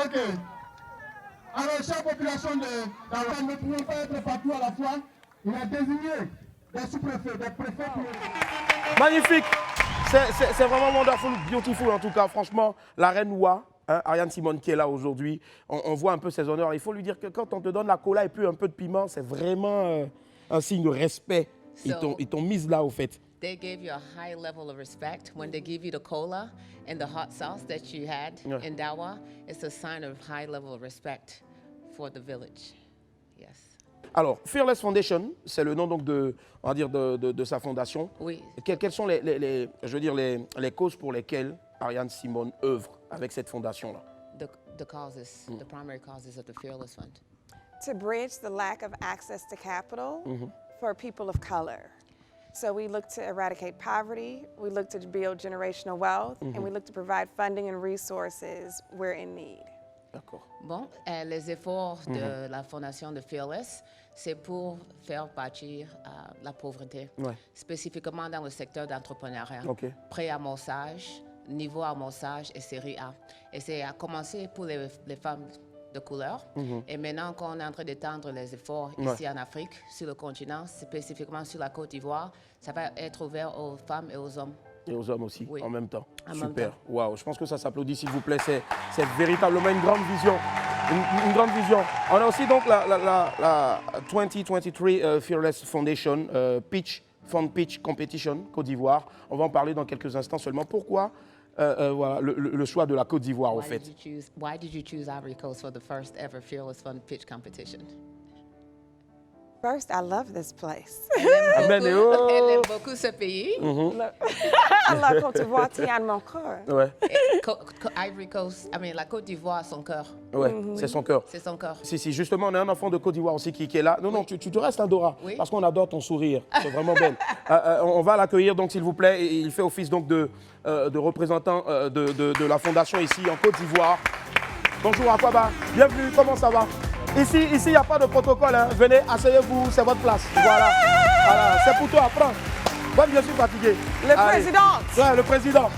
C: Ok. Alors, chère population de Dawa, nous ne pouvons pas être partout à la fois. Il a désigné des sous-préfets, des préfets pour...
B: Magnifique. C'est vraiment wonderful, beautiful en tout cas. Franchement, la reine Wa, hein, Ariane Simone qui est là aujourd'hui, on voit un peu ses honneurs. Il faut lui dire que quand on te donne la cola et puis un peu de piment, c'est vraiment un signe de respect. Ils t'ont mise là au fait.
H: They gave you a high level of respect. When they give you the cola and the hot sauce that you had in Dawa, it's a sign of high level of respect for the village. Yes.
B: Alors, Fearless Foundation, c'est le nom donc on va dire de sa fondation.
H: Oui.
B: Quelles sont les causes pour lesquelles Ariane Simone œuvre avec cette fondation-là?
H: The causes, the primary causes of the Fearless Fund.
K: To bridge the lack of access to capital for people of color. So we look to eradicate poverty, we look to build generational wealth, and we look to provide funding and resources where in need.
B: D'accord.
H: Bon, les efforts de la fondation de Fearless, c'est pour faire partir la pauvreté, spécifiquement dans le secteur d'entrepreneuriat, pré-amorçage, niveau amorçage et série A. Et c'est à commencer pour les femmes de couleur. Et maintenant qu'on est en train d'étendre les efforts ici en Afrique, sur le continent, spécifiquement sur la Côte d'Ivoire, ça va être ouvert aux femmes et aux hommes.
B: Et aux hommes aussi, en même temps.
H: En
B: Super.
H: même temps.
B: Waouh, je pense que ça s'applaudit, s'il vous plaît. C'est véritablement une grande vision. Une grande vision. On a aussi donc la 2023 Fearless Foundation Fund Pitch Competition Côte d'Ivoire. On va en parler dans quelques instants seulement. Pourquoi voilà, le choix de la Côte d'Ivoire, au fait?
H: Why did you choose Ivory Coast for the first ever Fearless Fund Pitch Competition?
K: First, I love this place.
H: Elle aime beaucoup ce pays.
K: La Côte d'Ivoire tient mon cœur.
B: Ouais.
H: Ivory Coast, la Côte d'Ivoire, son cœur.
B: Ouais, c'est son cœur.
H: C'est son cœur.
B: Si, justement, on a un enfant de Côte d'Ivoire aussi qui est là. Non, tu te restes, hein, Dora, parce qu'on adore ton sourire. C'est vraiment belle. On va l'accueillir, donc, s'il vous plaît. Il fait office donc de représentant de la fondation ici en Côte d'Ivoire. Bonjour, Akwaba. Bienvenue, comment ça va? Ici, il n'y a pas de protocole. Hein. Venez, asseyez-vous, c'est votre place. Voilà. C'est pour toi, prends. Moi, je suis fatigué.
K: Le président.
B: Ouais, le président.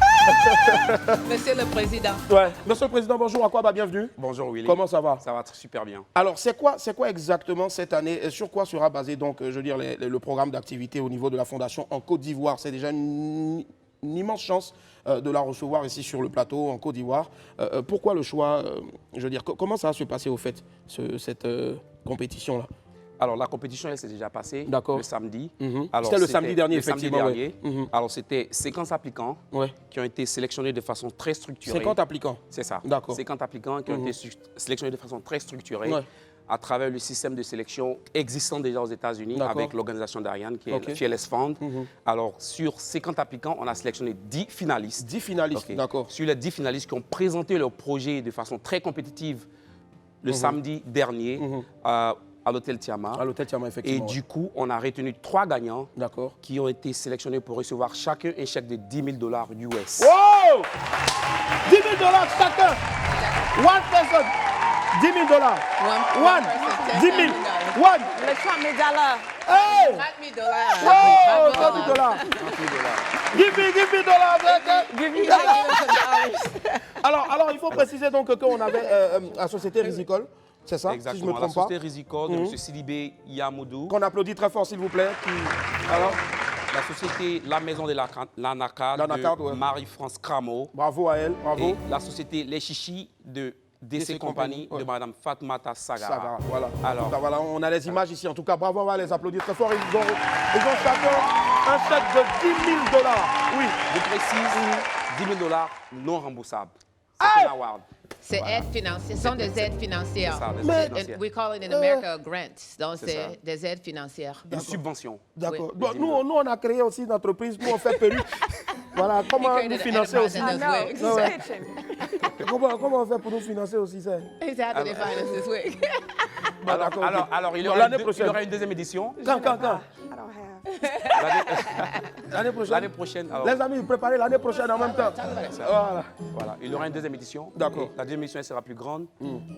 H: Monsieur le Président.
B: Ouais. Monsieur le Président, bonjour, Akwaba, bienvenue.
L: Bonjour Willy.
B: Comment ça va?
L: Ça va super bien.
B: Alors, c'est quoi exactement cette année et sur quoi sera basé donc, je veux dire, le programme d'activité au niveau de la Fondation en Côte d'Ivoire? C'est déjà une immense chance de la recevoir ici sur le plateau en Côte d'Ivoire. Pourquoi le choix? Je veux dire, comment ça va se passer au fait, cette compétition-là?
L: Alors, la compétition, elle s'est déjà passée le samedi.
B: C'était le samedi dernier, effectivement.
L: Alors, c'était 50 applicants qui ont été sélectionnés de façon très structurée.
B: 50 applicants?
L: C'est ça.
B: D'accord.
L: 50 applicants qui ont été sélectionnés de façon très structurée à travers le système de sélection existant déjà aux États-Unis avec l'organisation d'Ariane, qui est le Fearless Fund. Alors, sur 50 applicants, on a sélectionné 10 finalistes.
B: 10 finalistes, d'accord.
L: Sur les 10 finalistes qui ont présenté leur projet de façon très compétitive le samedi dernier, à l'hôtel Tiama.
B: À l'hôtel Tiama, effectivement.
L: Et du coup, on a retenu 3 gagnants qui ont été sélectionnés pour recevoir chacun un chèque de $10 000 US.
B: Wow! $10 000 chacun! One person! $10 000. One. 10 000. One.
K: Le $30,000.
B: Hey!
H: $30,000.
B: Oh, $30,000. Give me dollars.
K: Give me dollars.
B: Alors, il faut préciser donc qu'on avait la société Rizicole. C'est ça,
L: exactement,
B: si je ne me trompe pas.
L: La société Rizicole de M. Sidibé Yamoudou.
B: Qu'on applaudit très fort, s'il vous plaît. Alors,
L: la société La Maison de l'Anaka de Marie-France Cramo.
B: Bravo à elle, bravo.
L: Et la société Les Chichis de DC Company de Mme Fatmata Sagara.
B: Voilà.
L: Alors,
B: voilà, on a les images ici. En tout cas, bravo, on va les applaudir très fort. Ils ont chacun un chèque de $10 000. Oui.
L: Je précise, $10 000 non remboursables. C'est un award.
H: C'est aide financière, ce sont des aides financières.
L: Ça, des aides financières.
H: We call it in America grants. Donc, c'est des aides financières.
L: Une subvention.
B: D'accord. Oui. Nous, on a créé aussi une entreprise, nous, on fait perruque. Voilà, comment nous financer aussi. Comment on fait pour nous financer aussi ça?
H: Exactly, they finance this week.
L: Alors, il y aura une deuxième édition.
B: Quand?
L: L'année prochaine. Alors,
B: les amis, préparez l'année prochaine en même temps.
L: Voilà. Il y aura une deuxième édition.
B: D'accord.
L: La deuxième édition elle sera plus grande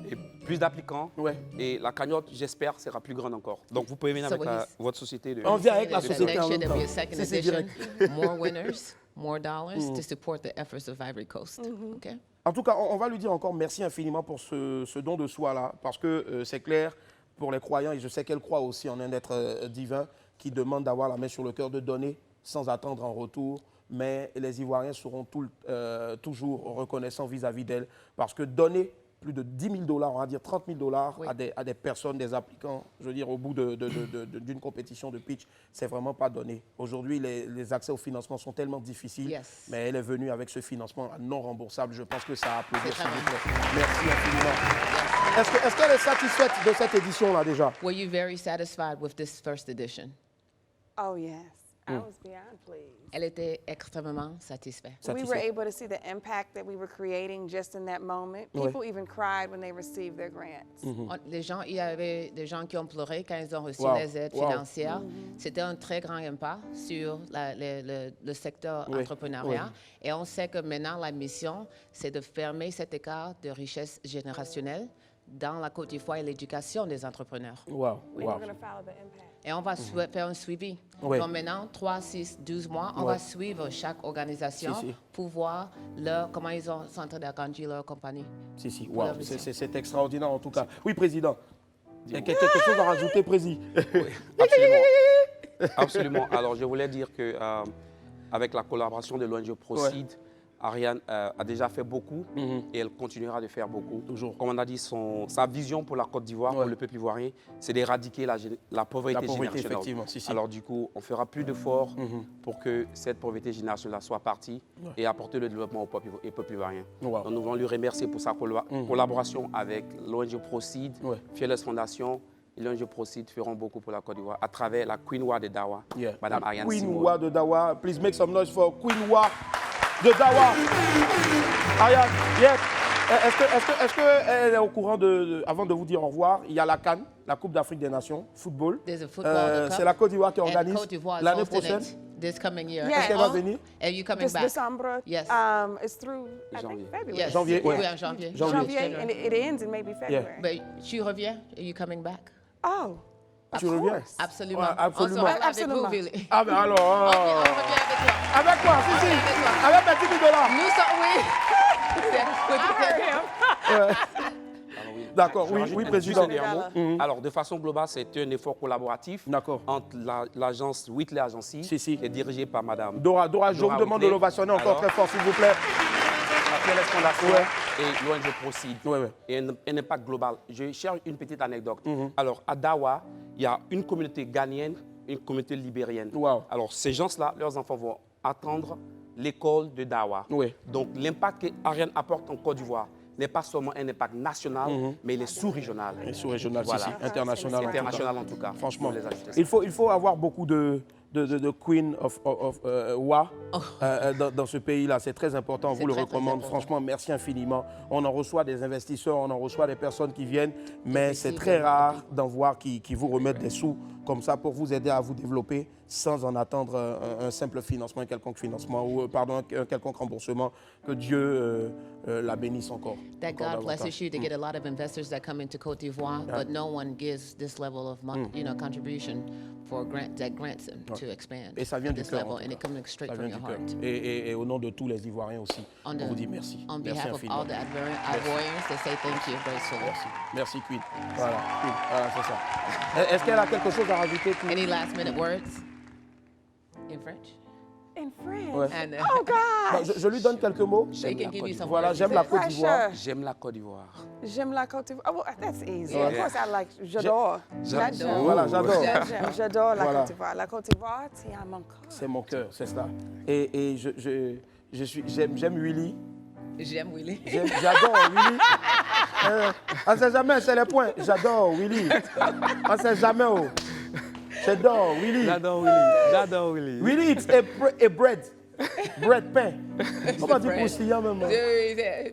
L: et plus d'applicants. Et la cagnotte, j'espère, sera plus grande encore. Donc, vous pouvez venir avec votre société.
B: On vient avec la société en même temps.
H: C'est direct. More winners. more dollars to support the efforts of Ivory Coast. Okay?
B: En tout cas, on va lui dire encore merci infiniment pour ce don de soi-là, parce que c'est clair pour les croyants, et je sais qu'elle croit aussi en un être divin qui demande d'avoir la main sur le cœur, de donner sans attendre en retour. Mais les Ivoiriens seront toujours reconnaissants vis-à-vis d'elle, parce que donner plus de 10 000 $, on va dire 30 000 $ à des personnes, des applicants, je veux dire au bout d'une compétition de pitch, c'est vraiment pas donné. Aujourd'hui, les accès au financement sont tellement difficiles, mais elle est venue avec ce financement non remboursable. Je pense que ça a applaudi, s'il vous plaît. Merci infiniment. Est-ce qu'elle est satisfaite de cette édition-là déjà?
H: Were you very satisfied with this first edition?
K: Oh, yes. I was beyond pleased.
H: Elle était extrêmement satisfaite.
K: We were able to see the impact that we were creating just in that moment. People even cried when they received their grants.
H: Il y avait des gens qui ont pleuré quand ils ont reçu les aides financières. C'était un très grand impact sur le secteur entrepreneurial. Et on sait que maintenant, la mission, c'est de fermer cet écart de richesse générationnelle dans la Côte d'Ivoire et l'éducation des entrepreneurs. Et on va faire un suivi. Donc maintenant, 3, 6, 12 mois, on va suivre chaque organisation pour voir comment ils sont en train d'agrandir leur compagnie.
B: C'est extraordinaire en tout cas. Oui, Président. Il y a quelque chose à rajouter, Président?
L: Oui, absolument. Absolument. Alors, je voulais dire qu'avec la collaboration de l'ONG Proceed, Ariane a déjà fait beaucoup et elle continuera de faire beaucoup. Comme on a dit, sa vision pour la Côte d'Ivoire, pour le peuple ivoirien, c'est d'éradiquer la pauvreté générationnelle. Alors du coup, on fera plus d'efforts pour que cette pauvreté générationnelle soit partie et apporter le développement au peuple ivoirien. Donc nous voulons lui remercier pour sa collaboration avec l'ONG Proceed, Fearless Foundation. Et l'ONG Proceed feront beaucoup pour la Côte d'Ivoire à travers la Queen Wa de Dawa, Madame Ariane Simone.
B: Queen Wa de Dawa, please make some noise for Queen Wa de Dawa. Ariane, est-ce qu'elle est au courant avant de vous dire au revoir, il y a la CAN, la Coupe d'Afrique des Nations, football. C'est la Côte d'Ivoire qui organise l'année prochaine.
H: This coming year.
B: Est-ce qu'elle va venir?
H: Are you coming back?
K: December.
H: Yes.
K: It's through February.
H: Yes.
B: Janvier.
H: Oui, en janvier.
K: And it ends in maybe February.
H: But tu reviens? Are you coming back?
K: Oh.
B: Tu reviens?
H: Absolument.
B: Absolument.
H: On se avec vous, Billy.
B: Ah ben alors.
H: On revient avec toi.
B: Avec quoi? Si. Avec mes 10 000 $.
H: Nous sommes, oui.
B: D'accord, oui, Président.
L: Alors, de façon globale, c'est un effort collaboratif entre l'agence Whitley Agency, qui est dirigée par Madame
B: Dora, je vous demande de l'ovationner encore très fort, s'il vous plaît.
L: La Fearless Fondation et l'ONG Proceed. Et un impact global. Je cherche une petite anecdote. Alors, à Dawa, il y a une communauté ghanéenne, une communauté libérienne. Alors, ces gens-là, leurs enfants vont attendre l'école de Dawa. Donc, l'impact qu'Ariane apporte en Côte d'Ivoire n'est pas seulement un impact national, mais il est sous-régional.
B: Il est sous-régional, international.
L: International en tout cas.
B: Franchement, il faut avoir beaucoup de Queen of Wa dans ce pays-là. C'est très important, on vous le recommande. Franchement, merci infiniment. On en reçoit des investisseurs, on en reçoit des personnes qui viennent, mais c'est très rare d'en voir qui vous remettent des sous comme ça pour vous aider à vous développer sans en attendre un simple financement, un quelconque financement ou un quelconque remboursement. Que Dieu la bénisse encore.
H: That God blesses you to get a lot of investors that come into Côte d'Ivoire, but no one gives this level of contribution for that grants them to expand.
B: Et ça vient du cœur.
H: And it comes straight from your heart.
B: Et au nom de tous les Ivoiriens aussi, on vous dit merci.
H: On behalf of all the Ivorians, they say thank you gracefully.
B: Merci Queen. Voilà, c'est ça. Est-ce qu'elle a quelque chose à rajouter?
H: Any last minute words? In French?
K: In French?
B: Ouais.
K: Oh, God!
B: Je lui donne quelques mots. Voilà, j'aime la Côte d'Ivoire.
L: J'aime la Côte d'Ivoire.
K: J'aime la Côte d'Ivoire. Oh, well, that's easy. Of course, I like j'adore.
B: Voilà, j'adore.
K: J'adore la Côte d'Ivoire. La Côte d'Ivoire, c'est à mon cœur.
B: C'est mon cœur, c'est ça. Et j'aime Willy.
H: J'aime Willy.
B: J'adore Willy. On ne sait jamais, c'est les points. J'adore Willy. On ne sait jamais. J'adore Willy.
L: J'adore Willy.
B: Willy, it's a bread. Bread, pain. Comment dire croustillant même?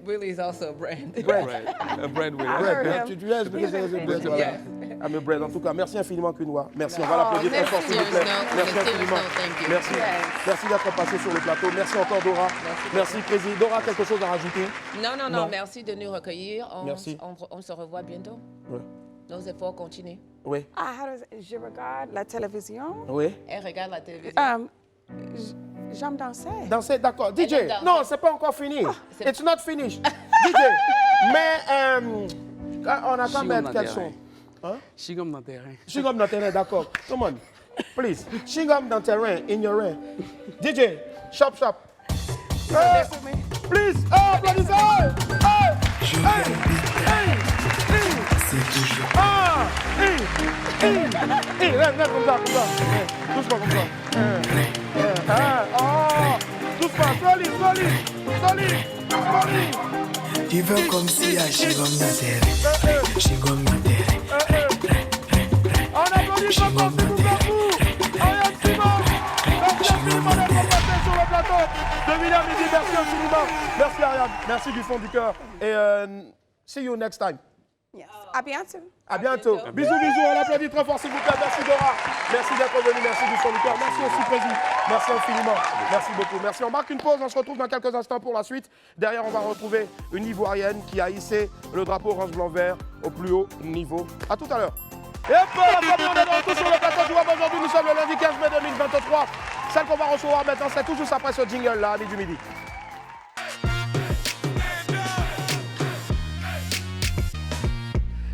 H: Willy is also a bread.
L: A bread Willy.
B: Tu viens expliquer ce que c'est bread. Voilà. I'm a bread. En tout cas, merci infiniment, Quinoa. Merci, on va l'applaudir très fort, s'il vous plaît. Merci infiniment. Merci d'être passé sur le plateau. Merci encore, Dora. Merci, Président. Dora, quelque chose à rajouter?
H: Non. Merci de nous recueillir.
B: Merci.
H: On se revoit bientôt.
B: Oui.
H: Nos efforts continuent.
B: Oui.
K: Je regarde la télévision.
B: Oui.
H: Elle regarde la télévision.
K: J'aime danser.
B: Danser, d'accord. DJ,
H: Elle aime danser.
B: non, c'est pas encore fini. It's not finished. DJ, mais on a quand même quel son? Hein?
L: Chingom dans le terrain.
B: Chingom dans le terrain, d'accord. Come on, please. Chingom dans le terrain, in your rain. DJ, chop, chop. Please, oh, applaudissez! Hey! Hey! Hey! Ah! Viens comme ça. Doucement comme ça. Oh! Doucement, solide.
M: Tu veux comme si à Chingom Natere. Chingom Natere.
B: On applaudit comme ça, s'il vous plaît. Ariane Simon. Merci infiniment d'être passé sur le plateau de Midi à Midi. Merci infiniment. Merci Ariane. Merci du fond du cœur. Et see you next time.
K: Yes. À bientôt.
B: À bientôt. Bisous. On applaudit très fort, s'il vous plaît. Merci Dora. Merci d'être venu. Merci du fond du cœur. Merci aussi Président. Merci infiniment. Merci beaucoup. Merci. On marque une pause. On se retrouve dans quelques instants pour la suite. Derrière, on va retrouver une Ivoirienne qui a hissé le drapeau orange-blanc-vert au plus haut niveau. À tout à l'heure. Et hop, la famille, on est de retour sur le plateau du WAM. Aujourd'hui, nous sommes le lundi 15 mai 2023. Celle qu'on va recevoir maintenant, c'est tout juste après ce jingle-là, Amis du Midi.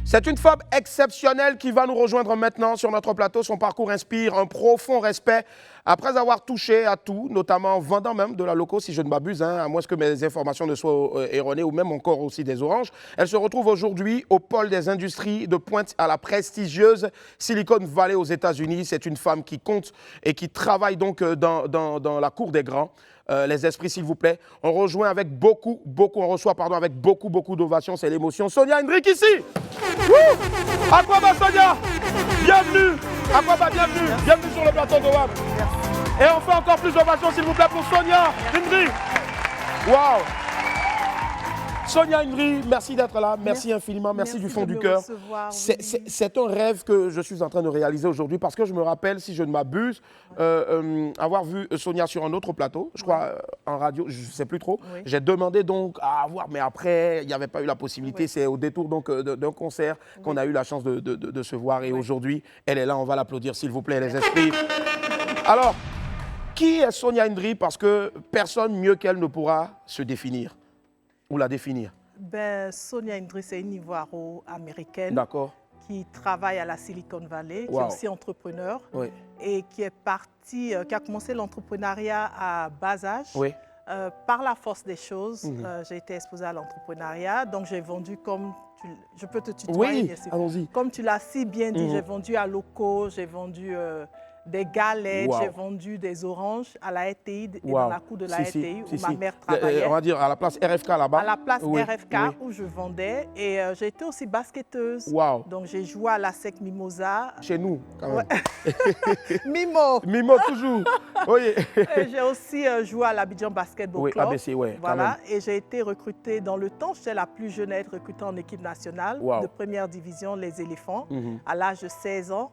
B: C'est une femme exceptionnelle qui va nous rejoindre maintenant sur notre plateau. Son parcours inspire un profond respect. Après avoir touché à tout, notamment en vendant même de la loco, si je ne m'abuse, à moins que mes informations ne soient erronées, ou même encore aussi des oranges, elle se retrouve aujourd'hui au pôle des industries de pointe à la prestigieuse Silicon Valley aux États-Unis. C'est une femme qui compte et qui travaille donc dans la cour des grands. Les esprits, s'il vous plaît. On reçoit avec beaucoup d'ovations. C'est l'émotion. Sonia Hendrick ici. Aquaba Sonia, bienvenue. Aquaba, bienvenue. Bienvenue sur le plateau de WAM. Et on fait encore plus d'ovations, s'il vous plaît, pour Sonia Hendrick. Waouh. Sonia Hendrick, merci d'être là. Merci infiniment. Merci du fond du cœur. C'est un rêve que je suis en train de réaliser aujourd'hui parce que je me rappelle, si je ne m'abuse, avoir vu Sonia sur un autre plateau, je crois en radio, je ne sais plus trop. Oui. J'ai demandé donc à voir, mais après, il n'y avait pas eu la possibilité. Oui. C'est au détour d'un concert qu'on a eu la chance de se voir. Et aujourd'hui, elle est là. On va l'applaudir, s'il vous plaît, les esprits. Alors, qui est Sonia Hendrick? Parce que personne mieux qu'elle ne pourra se définir. Ou la définir?
N: Sonia Hendrick, c'est une Ivoiro-américaine qui travaille à la Silicon Valley, qui est aussi entrepreneur et qui a commencé l'entrepreneuriat à bas âge. Oui. Par la force des choses, j'ai été exposée à l'entrepreneuriat, donc j'ai vendu comme... je peux te tutoyer, bien sûr.
B: Allons-y.
N: Comme tu l'as si bien dit, j'ai vendu à Loco, j'ai vendu... des galettes, j'ai vendu des oranges à la RTI et dans la cour de la RTI où ma mère travaillait.
B: On va dire à la place RFK là-bas.
N: À la place RFK où je vendais et j'ai été aussi basketteuse. Donc j'ai joué à la SEC Mimosa.
B: Chez nous quand même.
N: Mimo.
B: Mimo toujours. Oui.
N: J'ai aussi joué à l'Abidjan Basketball Club.
B: ABC,
N: voilà. Et j'ai été recrutée dans le temps, j'étais la plus jeune à être recrutée en équipe nationale de première division, les éléphants, à l'âge de 16 ans.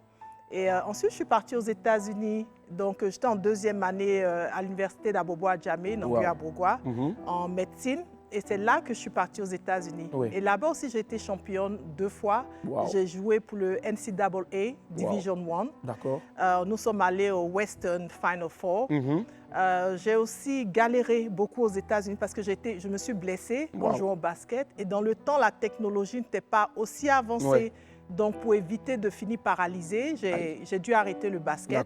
N: Et ensuite, je suis partie aux États-Unis. Donc, j'étais en deuxième année à l'université d'Abobo-Adjamé, à Bourgois, en médecine. Et c'est là que je suis partie aux États-Unis. Et là-bas aussi, j'ai été championne 2 fois. J'ai joué pour le NCAA Division 1.
B: D'accord.
N: Nous sommes allés au Western Final Four. J'ai aussi galéré beaucoup aux États-Unis parce que je me suis blessée en jouant au basket. Et dans le temps, la technologie n'était pas aussi avancée. Donc, pour éviter de finir paralysée, j'ai dû arrêter le basket.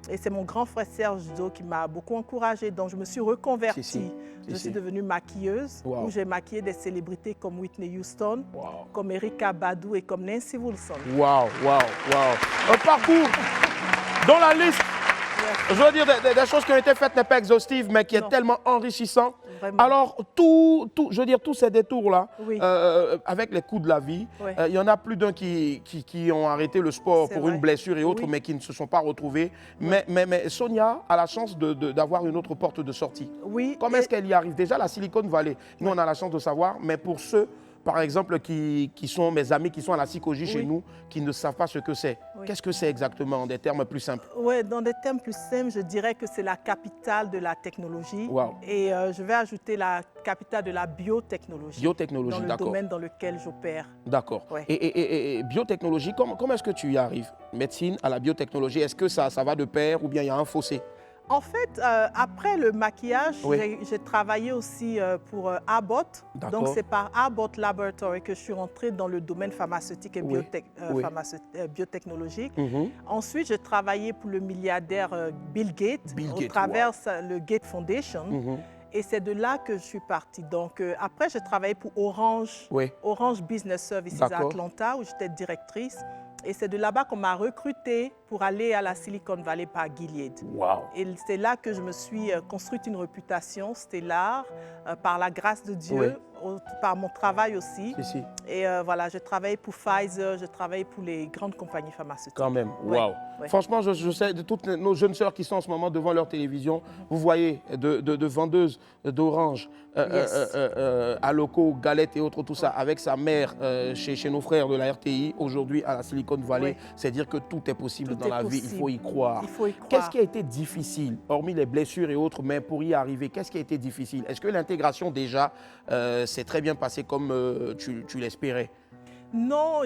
N: Et c'est mon grand frère Serge Do qui m'a beaucoup encouragée. Donc, je me suis reconvertie. Je suis devenue maquilleuse, où j'ai maquillé des célébrités comme Whitney Houston, comme Erykah Badu et comme Nancy Wilson.
B: Un parcours dont la liste, je veux dire, des choses qui ont été faites n'est pas exhaustive, mais qui est tellement enrichissant. Vraiment. Alors, je veux dire, tous ces détours-là, avec les coups de la vie, il y en a plus d'un qui ont arrêté le sport pour une blessure et autres, mais qui ne se sont pas retrouvés. Mais Sonia a la chance d'avoir une autre porte de sortie. Comment est-ce qu'elle y arrive? Déjà, la Silicon Valley, nous, on a la chance de savoir, mais pour ceux, par exemple, qui sont mes amis, qui sont à la psychologie chez nous, qui ne savent pas ce que c'est. Qu'est-ce que c'est exactement, en des termes plus simples?
N: Oui, dans des termes plus simples, je dirais que c'est la capitale de la technologie. Et je vais ajouter la capitale de la biotechnologie.
B: Biotechnologie,
N: dans le domaine dans lequel j'opère.
B: D'accord. Et biotechnologie, comment est-ce que tu y arrives? Médecine à la biotechnologie, est-ce que ça va de pair ou bien il y a un fossé?
N: En fait, après le maquillage, j'ai travaillé aussi pour Abbott. Donc, c'est par Abbott Laboratory que je suis rentrée dans le domaine pharmaceutique et biotechnologique. Ensuite, j'ai travaillé pour le milliardaire Bill Gates au travers le Gates Foundation. Et c'est de là que je suis partie. Donc, après, j'ai travaillé pour Orange, Orange Business Services à Atlanta, où j'étais directrice. Et c'est de là-bas qu'on m'a recrutée pour aller à la Silicon Valley par Gilead.
B: Wow.
N: Et c'est là que je me suis construite une réputation stellare par la grâce de Dieu, par mon travail aussi. Et voilà, j'ai travaillé pour Pfizer, j'ai travaillé pour les grandes compagnies pharmaceutiques.
B: Quand même, waouh. Franchement, je sais, de toutes nos jeunes sœurs qui sont en ce moment devant leur télévision, vous voyez, de vendeuses d'orange, à locaux, galettes et autres, tout ça, avec sa mère chez nos frères de la RTI, aujourd'hui à la Silicon Valley, c'est dire que tout est possible dans la vie, il faut y croire. Qu'est-ce qui a été difficile, hormis les blessures et autres, mais pour y arriver, qu'est-ce qui a été difficile? Est-ce que l'intégration déjà s'est très bien passée comme tu l'espérais?
N: Non,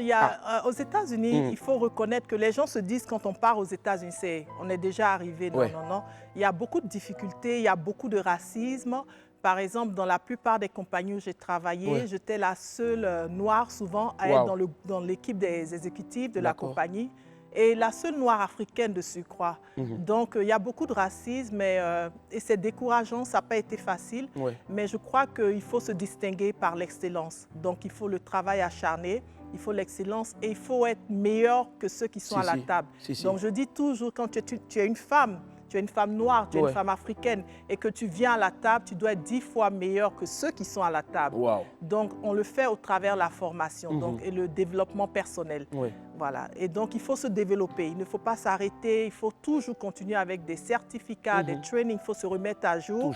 N: aux États-Unis, il faut reconnaître que les gens se disent quand on part aux États-Unis, on est déjà arrivé. Non, non, non. Il y a beaucoup de difficultés, il y a beaucoup de racisme. Par exemple, dans la plupart des compagnies où j'ai travaillé, j'étais la seule noire souvent à être dans l'équipe des exécutifs de la compagnie et la seule noire africaine de surcroît. Donc, il y a beaucoup de racisme et c'est décourageant, ça n'a pas été facile. Mais je crois qu'il faut se distinguer par l'excellence. Donc, il faut le travail acharné, il faut l'excellence et il faut être meilleur que ceux qui sont à la table. Donc, je dis toujours, quand tu es une femme, tu es une femme noire, tu es une femme africaine et que tu viens à la table, tu dois être 10 fois meilleur que ceux qui sont à la table. Donc, on le fait au travers de la formation donc, et le développement personnel. Voilà. Et donc, il faut se développer. Il ne faut pas s'arrêter. Il faut toujours continuer avec des certificats, des trainings. Il faut se remettre à jour.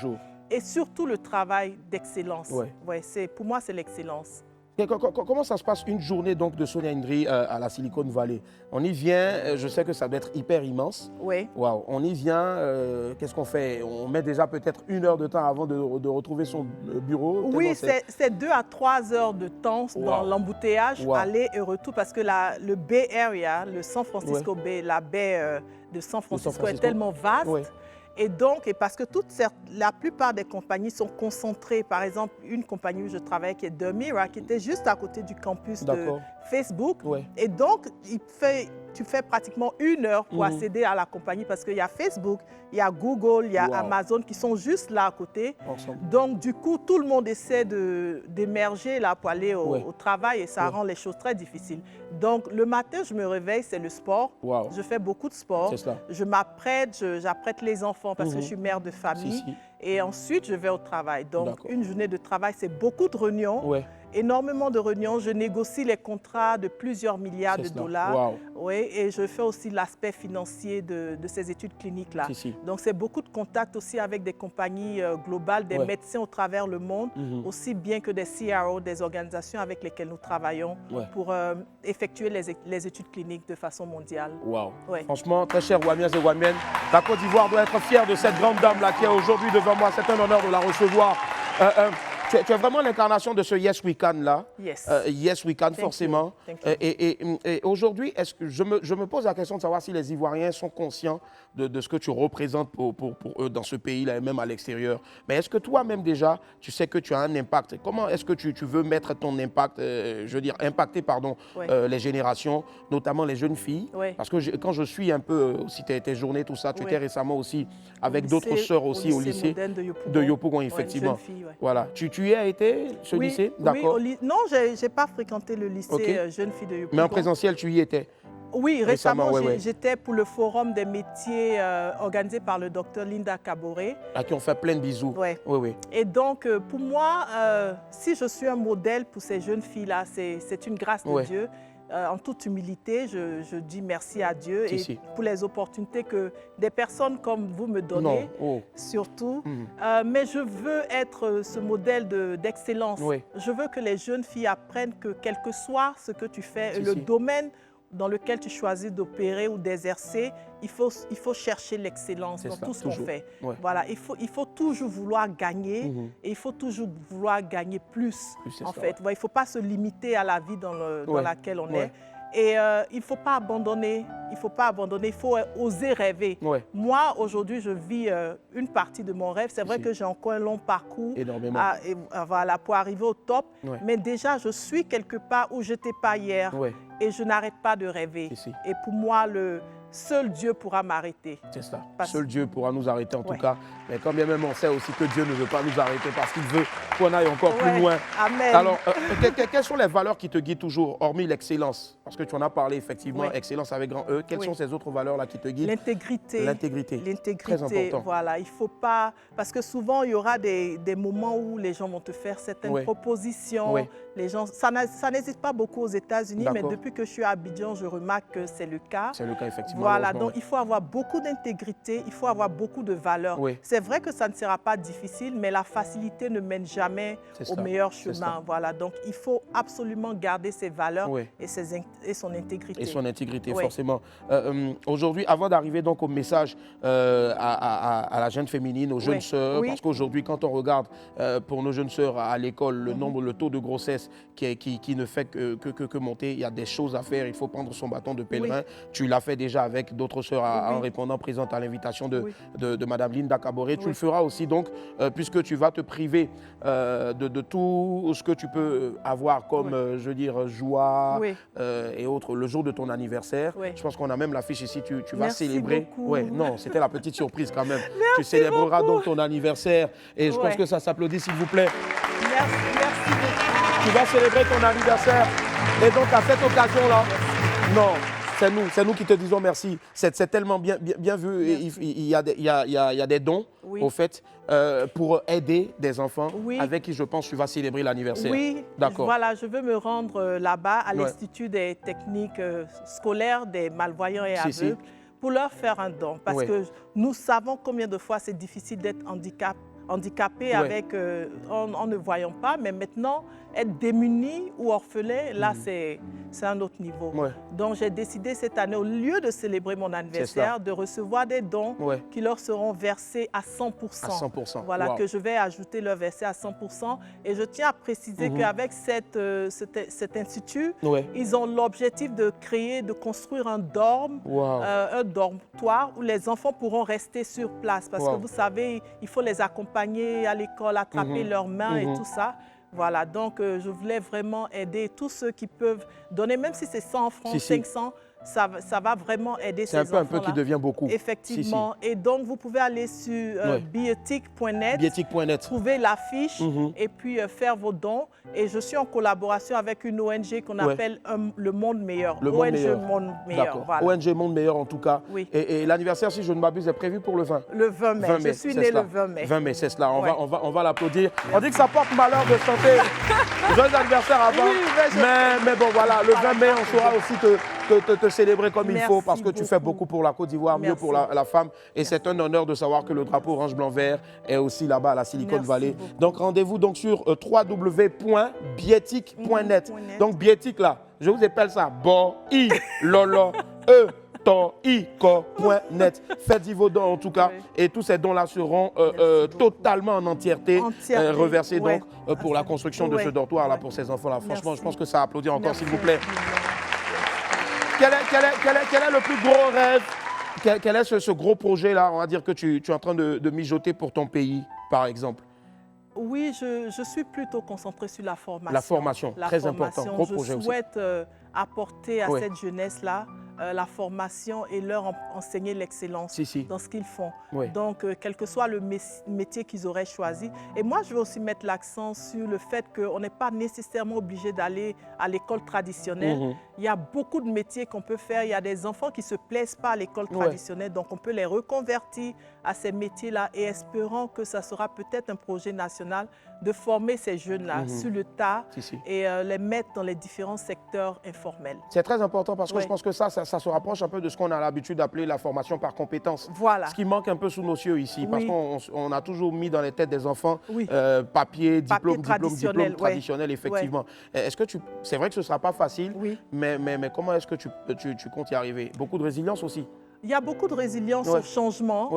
N: Et surtout, le travail d'excellence. Pour moi, c'est l'excellence.
B: Comment ça se passe une journée donc, de Sonia Ndri à la Silicon Valley? On y vient, je sais que ça doit être hyper immense. Wow. On y vient, qu'est-ce qu'on fait? On met déjà peut-être 1 heure de temps avant de retrouver son bureau?
N: Oui, c'est 2 à 3 heures de temps dans l'embouteillage, aller et retour, parce que le Bay Area, le San Francisco Bay, la baie de San Francisco est tellement vaste. Et donc, parce que la plupart des compagnies sont concentrées, par exemple, une compagnie où je travaillais qui est Demira, qui était juste à côté du campus de Facebook. Et donc, tu fais pratiquement 1 heure pour accéder à la compagnie parce qu'il y a Facebook, il y a Google, il y a Amazon qui sont juste là à côté. Donc, du coup, tout le monde essaie d'émerger là pour aller au travail et ça rend les choses très difficiles. Donc, le matin, je me réveille, c'est le sport. Je fais beaucoup de sport. Je m'apprête, j'apprête les enfants parce que je suis mère de famille. Et ensuite, je vais au travail. Donc, une journée de travail, c'est beaucoup de réunions. Énormément de réunions. Je négocie les contrats de plusieurs milliards de dollars. Et je fais aussi l'aspect financier de ces études cliniques-là. Donc, c'est beaucoup de contacts aussi avec des compagnies globales, des médecins au travers le monde, aussi bien que des CRO, des organisations avec lesquelles nous travaillons pour effectuer les études cliniques de façon mondiale.
B: Franchement, très cher Wamiens et Wamiennes, la Côte d'Ivoire doit être fière de cette grande dame-là qui est aujourd'hui devant moi. C'est un honneur de la recevoir. Tu es vraiment l'incarnation de ce Yes We Can là. Yes We Can, forcément. Et aujourd'hui, je me pose la question de savoir si les Ivoiriens sont conscients de ce que tu représentes pour eux dans ce pays-là et même à l'extérieur. Mais est-ce que toi-même déjà, tu sais que tu as un impact? Comment est-ce que tu veux mettre ton impact, impacter les générations, notamment les jeunes filles? Parce que quand je suis un peu aussi tes journées, tout ça, tu étais récemment aussi avec d'autres sœurs aussi au lycée de Yopougon, effectivement. Voilà. Tu y as été, ce lycée? D'accord.
N: Non, je n'ai pas fréquenté le lycée jeune fille de Yopougon.
B: Mais en présentiel, tu y étais?
N: Oui, récemment, j'étais pour le forum des métiers organisé par le docteur Linda Caboret.
B: À qui on fait plein de bisous.
N: Et donc, pour moi, si je suis un modèle pour ces jeunes filles-là, c'est une grâce de Dieu. En toute humilité, je dis merci à Dieu et pour les opportunités que des personnes comme vous me donnez, surtout. Mais je veux être ce modèle d'excellence. Je veux que les jeunes filles apprennent que quel que soit ce que tu fais, le domaine dans lequel tu choisis d'opérer ou d'exercer, il faut chercher l'excellence dans tout ce qu'on fait. Voilà, il faut toujours vouloir gagner et il faut toujours vouloir gagner plus en fait. Il ne faut pas se limiter à la vie dans laquelle on est. Et il ne faut pas abandonner, il faut oser rêver.
B: Ouais.
N: Moi, aujourd'hui, je vis une partie de mon rêve. C'est vrai que j'ai encore un long parcours voilà, pour arriver au top. Ouais. Mais déjà, je suis quelque part où je n'étais pas hier. Ouais. Et je n'arrête pas de rêver. Et pour moi, seul Dieu pourra m'arrêter.
B: C'est ça. Seul Dieu pourra nous arrêter en tout cas. Mais quand bien même on sait aussi que Dieu ne veut pas nous arrêter parce qu'il veut qu'on aille encore plus loin.
N: Amen.
B: Alors, quelles sont les valeurs qui te guident toujours, hormis l'excellence? Parce que tu en as parlé effectivement, excellence avec grand E. Quelles sont ces autres valeurs-là qui te guident?
N: L'intégrité.
B: L'intégrité.
N: Très important. Voilà, il ne faut pas... Parce que souvent, il y aura des moments où les gens vont te faire certaines propositions. Les gens, ça n'hésite pas beaucoup aux États-Unis, mais depuis que je suis à Abidjan, je remarque que c'est le cas.
B: C'est le cas, effectivement.
N: Voilà, donc il faut avoir beaucoup d'intégrité, il faut avoir beaucoup de valeurs. C'est vrai que ça ne sera pas difficile, mais la facilité ne mène jamais au meilleur chemin. Voilà, donc il faut absolument garder ses valeurs et son intégrité.
B: Et son intégrité, forcément. Aujourd'hui, avant d'arriver donc au message à la jeune féminine, aux jeunes sœurs, parce qu'aujourd'hui, quand on regarde pour nos jeunes sœurs à l'école, le taux de grossesse qui ne fait que monter, il y a des choses à faire, il faut prendre son bâton de pèlerin. Tu l'as fait déjà avec d'autres sœurs en répondant présente à l'invitation de Madame Linda Kaboré. Tu le feras aussi donc, puisque tu vas te priver de tout ce que tu peux avoir comme, je veux dire, joie et autres le jour de ton anniversaire. Je pense qu'on a même l'affiche ici, tu vas célébrer. Non, c'était la petite surprise quand même. Tu célébreras donc ton anniversaire et je pense que ça s'applaudit s'il vous plaît.
N: Merci beaucoup.
B: Tu vas célébrer ton anniversaire et donc à cette occasion-là, c'est nous qui te disons merci. C'est tellement bien vu. Il y a des dons, au fait, pour aider des enfants avec qui, je pense, tu vas célébrer l'anniversaire.
N: Oui, d'accord. Voilà, je veux me rendre là-bas à l'Institut des techniques scolaires des malvoyants et aveugles pour leur faire un don. Parce que nous savons combien de fois c'est difficile d'être handicapé en ne voyant pas, mais maintenant, être démuni ou orphelin, là, c'est un autre niveau. Donc, j'ai décidé cette année, au lieu de célébrer mon anniversaire, de recevoir des dons qui leur seront versés à 100%.
B: À 100%.
N: Voilà, que je vais ajouter leur verset à 100%. Et je tiens à préciser qu'avec cet institut, ils ont l'objectif de construire un dortoir où les enfants pourront rester sur place. Parce que vous savez, il faut les accompagner à l'école, attraper leurs mains et tout ça. Voilà, donc je voulais vraiment aider tous ceux qui peuvent donner, même si c'est 100 francs, 500, ça va vraiment aider ces enfants-là.
B: C'est un peu qui devient beaucoup.
N: Effectivement. Et donc, vous pouvez aller sur biotic.net, trouver l'affiche et puis faire vos dons. Et je suis en collaboration avec une ONG qu'on appelle Le Monde Meilleur. ONG Monde Meilleur.
B: Voilà. ONG Monde Meilleur, en tout cas. Et l'anniversaire, si je ne m'abuse, est prévu pour le 20.
N: Le 20 mai. Je suis née le 20 mai.
B: 20 mai, c'est cela. On va l'applaudir. On dit que ça porte malheur de chanter joyeux anniversaire avant. Mais bon, voilà, le 20 mai, on saura aussi te célébrer comme il faut parce que tu fais beaucoup pour la Côte d'Ivoire, mieux pour la femme. Et c'est un honneur de savoir que le drapeau orange-blanc-vert est aussi là-bas à la Silicon Valley. Donc rendez-vous donc sur www.bietic.net. Donc Bietic là, je vous appelle ça toico.net. Faites-y vos dons en tout cas. Et tous ces dons-là seront totalement en entièreté reversés donc, pour la construction de ce dortoir là pour ces enfants-là. Franchement, je pense que ça applaudit encore s'il vous plaît. Quel est le plus gros rêve? Quel est ce gros projet-là, on va dire, que tu es en train de mijoter pour ton pays, par exemple?
N: Oui, je suis plutôt concentrée sur la formation.
B: La formation, très important, gros projet aussi.
N: Je souhaite apporter à cette jeunesse-là la formation et leur enseigner l'excellence dans ce qu'ils font. Donc, quel que soit le métier qu'ils auraient choisi. Et moi, je veux aussi mettre l'accent sur le fait qu'on n'est pas nécessairement obligé d'aller à l'école traditionnelle. Il y a beaucoup de métiers qu'on peut faire. Il y a des enfants qui ne se plaisent pas à l'école traditionnelle, donc on peut les reconvertir à ces métiers-là et espérons que ça sera peut-être un projet national de former ces jeunes-là sur le tas et les mettre dans les différents secteurs informels.
B: C'est très important parce que je pense que ça se rapproche un peu de ce qu'on a l'habitude d'appeler la formation par compétences.
N: Voilà.
B: Ce qui manque un peu sous nos cieux ici, parce qu'on a toujours mis dans les têtes des enfants papier, diplôme traditionnel, effectivement. Est-ce que c'est vrai que ce ne sera pas facile, mais comment est-ce que tu comptes y arriver? Beaucoup de résilience aussi.
N: Il y a beaucoup de résilience au changement.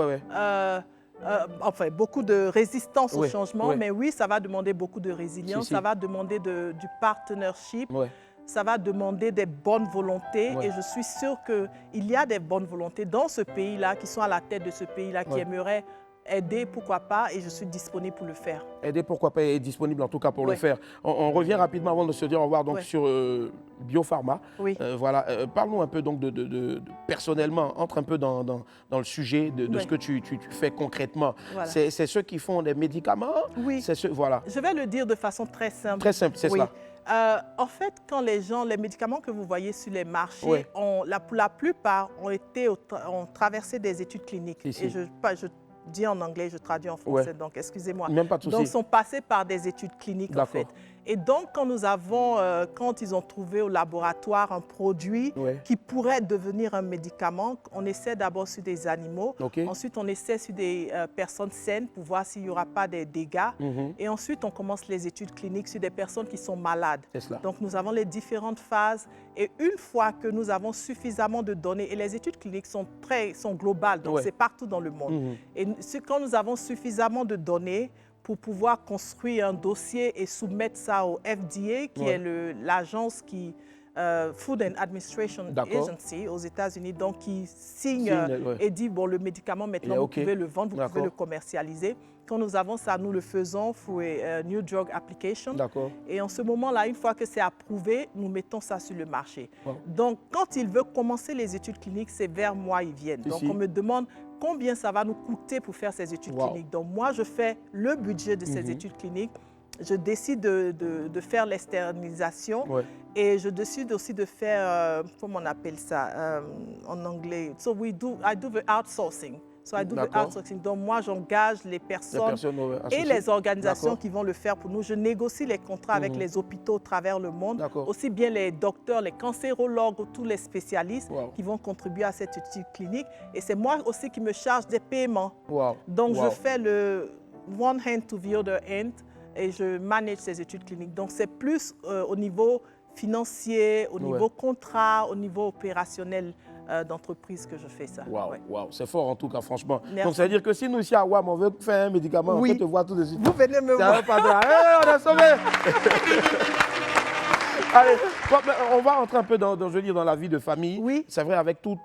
N: Enfin, beaucoup de résistance au changement, mais oui, ça va demander beaucoup de résilience, ça va demander du partnership. ça va demander des bonnes volontés et je suis sûre qu'il y a des bonnes volontés dans ce pays-là, qui sont à la tête de ce pays-là, qui aimeraient aider, pourquoi pas, et je suis disponible pour le faire.
B: Aider, pourquoi pas, et disponible en tout cas pour le faire. On revient rapidement avant de se dire au revoir donc, sur Biopharma. Voilà. Parle-nous un peu donc personnellement, entre un peu dans le sujet de ce que tu fais concrètement. Voilà. C'est ceux qui font des médicaments.
N: Oui.
B: Voilà.
N: Je vais le dire de façon très simple.
B: Très simple, c'est cela.
N: En fait, quand les médicaments que vous voyez sur les marchés, pour la plupart ont traversé des études cliniques. Et je dis en anglais, je traduis en français, donc excusez-moi.
B: Même pas de souci.
N: Donc, ils sont passés par des études cliniques, en fait. Et donc, quand ils ont trouvé au laboratoire un produit qui pourrait devenir un médicament, on essaie d'abord sur des animaux. Ensuite, on essaie sur des personnes saines pour voir s'il n'y aura pas des dégâts. Et ensuite, on commence les études cliniques sur des personnes qui sont malades. Donc, nous avons les différentes phases. Et une fois que nous avons suffisamment de données, et les études cliniques sont globales, donc c'est partout dans le monde. Et quand nous avons suffisamment de données, pour pouvoir construire un dossier et soumettre ça au FDA, qui est l'agence qui Food and Administration Agency aux États-Unis, donc qui signe et dit, bon, le médicament, maintenant, vous pouvez le vendre, vous pouvez le commercialiser. Quand nous avons ça, nous le faisons pour New Drug Application. Et en ce moment-là, une fois que c'est approuvé, nous mettons ça sur le marché. Donc, quand ils veulent commencer les études cliniques, c'est vers moi ils viennent. Donc, on me demande combien ça va nous coûter pour faire ces études cliniques. Donc, moi, je fais le budget de ces études cliniques. Je décide de faire l'externalisation et je décide aussi de faire, comment on appelle ça en anglais? So I do the outsourcing. Donc, moi, j'engage les personnes et les organisations qui vont le faire pour nous. Je négocie les contrats avec les hôpitaux à travers le monde, aussi bien les docteurs, les cancérologues, tous les spécialistes qui vont contribuer à cette étude clinique. Et c'est moi aussi qui me charge des paiements. Donc, je fais le one hand to the other end et je manage ces études cliniques. Donc, c'est plus au niveau financier, au niveau contrat, au niveau opérationnel d'entreprise que je fais ça.
B: C'est fort en tout cas, franchement. Merci. Donc, ça veut dire que si nous, ici à WAM, on veut faire un médicament, on peut te voir tout de suite.
N: Vous venez me voir.
B: On est sauvés. Allez, on va rentrer un peu dans la vie de famille.
N: Oui.
B: C'est vrai, avec tout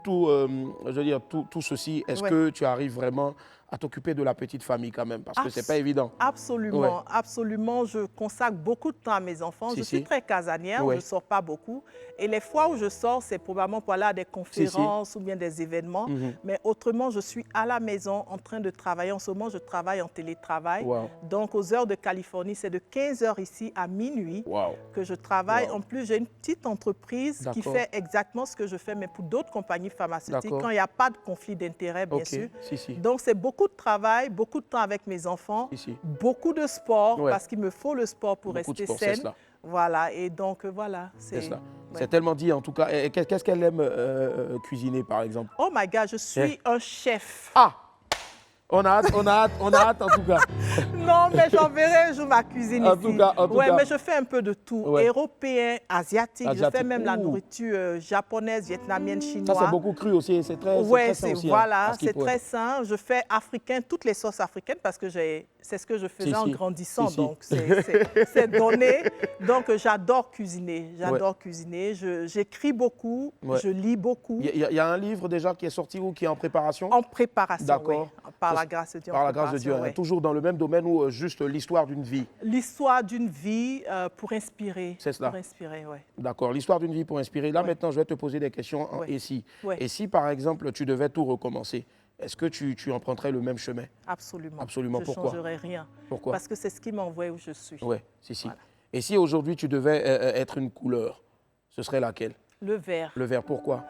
B: ceci, est-ce que tu arrives vraiment à t'occuper de la petite famille quand même, parce que c'est pas évident.
N: Absolument, absolument. Je consacre beaucoup de temps à mes enfants. Je suis très casanière, je ne sors pas beaucoup. Et les fois où je sors, c'est probablement pour aller à des conférences ou bien des événements. Mais autrement, je suis à la maison en train de travailler. En ce moment, je travaille en télétravail. Donc, aux heures de Californie, c'est de 15 h ici à minuit que je travaille. En plus, j'ai une petite entreprise qui fait exactement ce que je fais, mais pour d'autres compagnies pharmaceutiques, quand il n'y a pas de conflit d'intérêt, bien sûr. Donc, c'est beaucoup de travail, beaucoup de temps avec mes enfants, beaucoup de sport, parce qu'il me faut le sport pour rester saine. Voilà, et donc voilà.
B: C'est tellement dit en tout cas. Qu'est-ce qu'elle aime cuisiner par exemple?
N: Oh my God, je suis un chef.
B: Ah! On a hâte en tout cas.
N: Non, mais j'enverrai un jour ma cuisine
B: en
N: ici.
B: Tout cas.
N: Mais je fais un peu de tout. Européen, asiatique. Je fais même la nourriture japonaise, vietnamienne, chinoise.
B: Ça, c'est beaucoup cru aussi. C'est très sain aussi.
N: Voilà, c'est très sain. Je fais africain, toutes les sauces africaines parce que c'est ce que je faisais en grandissant. Donc, c'est donné. Donc, j'adore cuisiner. J'adore cuisiner. J'écris beaucoup. Je lis beaucoup.
B: Il y a un livre déjà qui est sorti ou qui est en préparation?
N: En préparation,
B: d'accord.
N: Par la grâce de Dieu.
B: Par la grâce de Dieu. Toujours dans le même domaine ou juste l'histoire d'une vie?
N: L'histoire d'une vie pour inspirer.
B: C'est cela.
N: Pour inspirer, oui.
B: D'accord. L'histoire d'une vie pour inspirer. Là, maintenant, je vais te poser des questions en et si. Et si, par exemple, tu devais tout recommencer, est-ce que tu emprunterais le même chemin?
N: Absolument.
B: Absolument. Pourquoi?
N: Je ne changerais rien.
B: Pourquoi?
N: Parce que c'est ce qui m'envoie où je suis.
B: Oui, Voilà. Et si aujourd'hui, tu devais être une couleur, ce serait laquelle?
N: Le vert.
B: Le vert, pourquoi?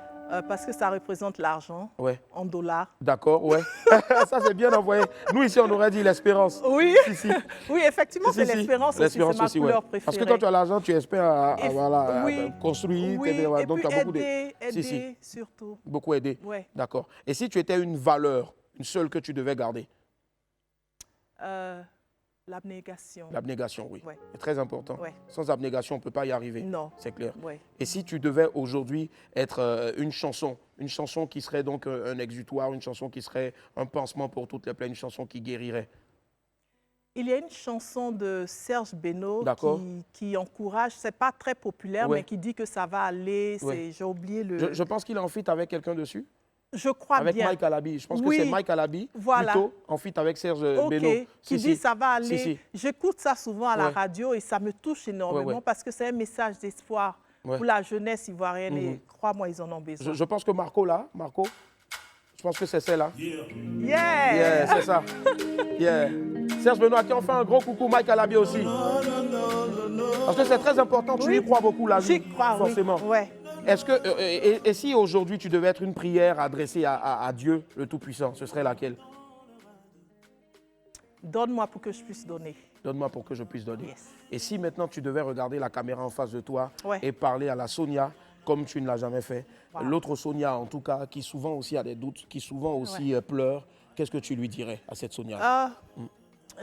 N: Parce que ça représente l'argent en dollars.
B: D'accord, ça, c'est bien envoyé. Nous, ici, on aurait dit l'espérance.
N: Oui, oui, effectivement, c'est l'espérance aussi. C'est ma couleur préférée.
B: Parce que quand tu as l'argent, tu espères à construire.
N: Donc, tu as beaucoup aider surtout.
B: Beaucoup aider. D'accord. Et si tu étais une valeur, une seule que tu devais garder?
N: L'abnégation.
B: L'abnégation, oui. C'est très important. Sans abnégation, on ne peut pas y arriver.
N: Non.
B: C'est clair. Et si tu devais aujourd'hui être une chanson qui serait donc un exutoire, une chanson qui serait un pansement pour toutes les plaies, une chanson qui guérirait?
N: Il y a une chanson de Serge Beno qui encourage, c'est pas très populaire, mais qui dit que ça va aller. J'ai oublié le...
B: Je pense qu'il est en feat avec quelqu'un dessus.
N: Je crois
B: avec
N: bien.
B: Avec Mike Alabi. Je pense que c'est Mike Alabi, plutôt, en feat avec Serge Beno.
N: Qui dit ça va aller. J'écoute ça souvent à la radio et ça me touche énormément parce que c'est un message d'espoir pour la jeunesse ivoirienne et crois-moi, ils en ont besoin.
B: Je pense que Marco, je pense que c'est celle-là.
N: Yeah,
B: c'est ça. Serge Beno, à qui on fait un gros coucou, Mike Alabi aussi. Parce que c'est très important, tu y crois beaucoup la vie.
N: J'y crois,
B: forcément.
N: Oui.
B: Est-ce que, et si aujourd'hui tu devais être une prière adressée à Dieu, le Tout-Puissant, ce serait laquelle?
N: Donne-moi pour que je puisse donner.
B: Donne-moi pour que je puisse donner.
N: Yes.
B: Et si maintenant tu devais regarder la caméra en face de toi et parler à la Sonia comme tu ne l'as jamais fait, l'autre Sonia en tout cas, qui souvent aussi a des doutes, qui souvent aussi pleure, qu'est-ce que tu lui dirais à cette Sonia?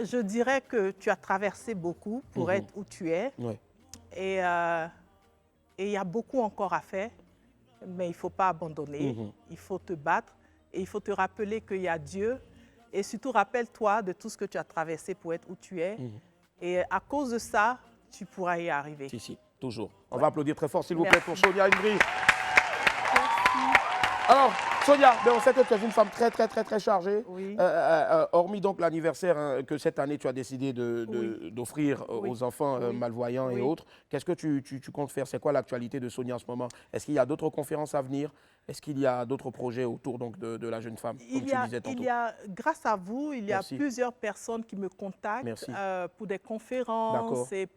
N: Je dirais que tu as traversé beaucoup pour être où tu es. Et il y a beaucoup encore à faire, mais il ne faut pas abandonner. Il faut te battre et il faut te rappeler qu'il y a Dieu. Et surtout, rappelle-toi de tout ce que tu as traversé pour être où tu es. Et à cause de ça, tu pourras y arriver.
B: Si, toujours. On va applaudir très fort, s'il vous plaît, pour Sonia Ingri. Alors, Sonia, on sait que tu es une femme très chargée. Hormis donc l'anniversaire que cette année tu as décidé d'offrir aux enfants malvoyants et autres, qu'est-ce que tu comptes faire? C'est quoi l'actualité de Sonia en ce moment? Est-ce qu'il y a d'autres conférences à venir? Est-ce qu'il y a d'autres projets autour donc, de la jeune femme, comme tu disais tantôt?
N: Grâce à vous, il y a plusieurs personnes qui me contactent pour des conférences et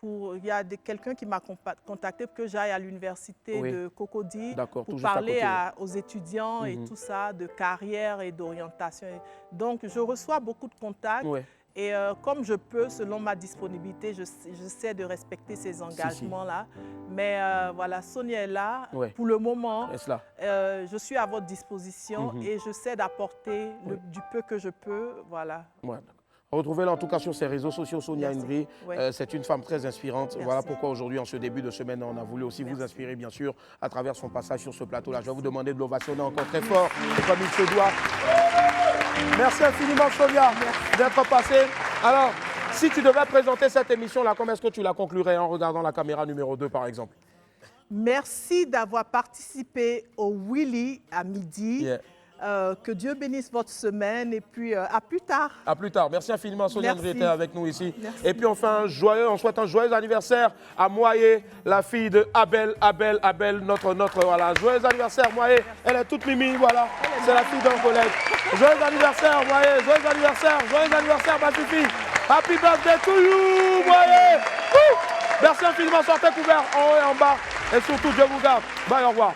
N: il y a quelqu'un qui m'a contacté pour que j'aille à l'université de Cocody pour parler aux étudiants et tout ça, de carrière et d'orientation. Donc, je reçois beaucoup de contacts et comme je peux, selon ma disponibilité, j'essaie de respecter ces engagements-là. Mais voilà, Sonia est là. Pour le moment, je suis à votre disposition et j'essaie d'apporter du peu que je peux. Voilà.
B: Retrouvez-la en tout cas sur ses réseaux sociaux, Sonia Ingri. C'est une femme très inspirante. Voilà pourquoi aujourd'hui, en ce début de semaine, on a voulu aussi vous inspirer, bien sûr, à travers son passage sur ce plateau-là. Je vais vous demander de l'ovationner encore très fort, comme il se doit. Merci infiniment, Sonia, d'être passée. Alors, si tu devais présenter cette émission-là, comment est-ce que tu la conclurais en regardant la caméra numéro 2, par exemple?
N: Merci d'avoir participé au Willy à midi. Que Dieu bénisse votre semaine et puis à plus tard.
B: À plus tard. Merci infiniment, Sonia Ingri était avec nous ici. Et puis on souhaite un joyeux anniversaire à Moye, la fille de Abel, notre voilà. Joyeux anniversaire, Moye. Elle est toute mimi, voilà. C'est la fille d'un collègue. Joyeux anniversaire, Moye. Joyeux anniversaire, ma fille. Happy birthday to you, Moye. Merci infiniment, sortez couverts en haut et en bas. Et surtout, Dieu vous garde. Bye, au revoir.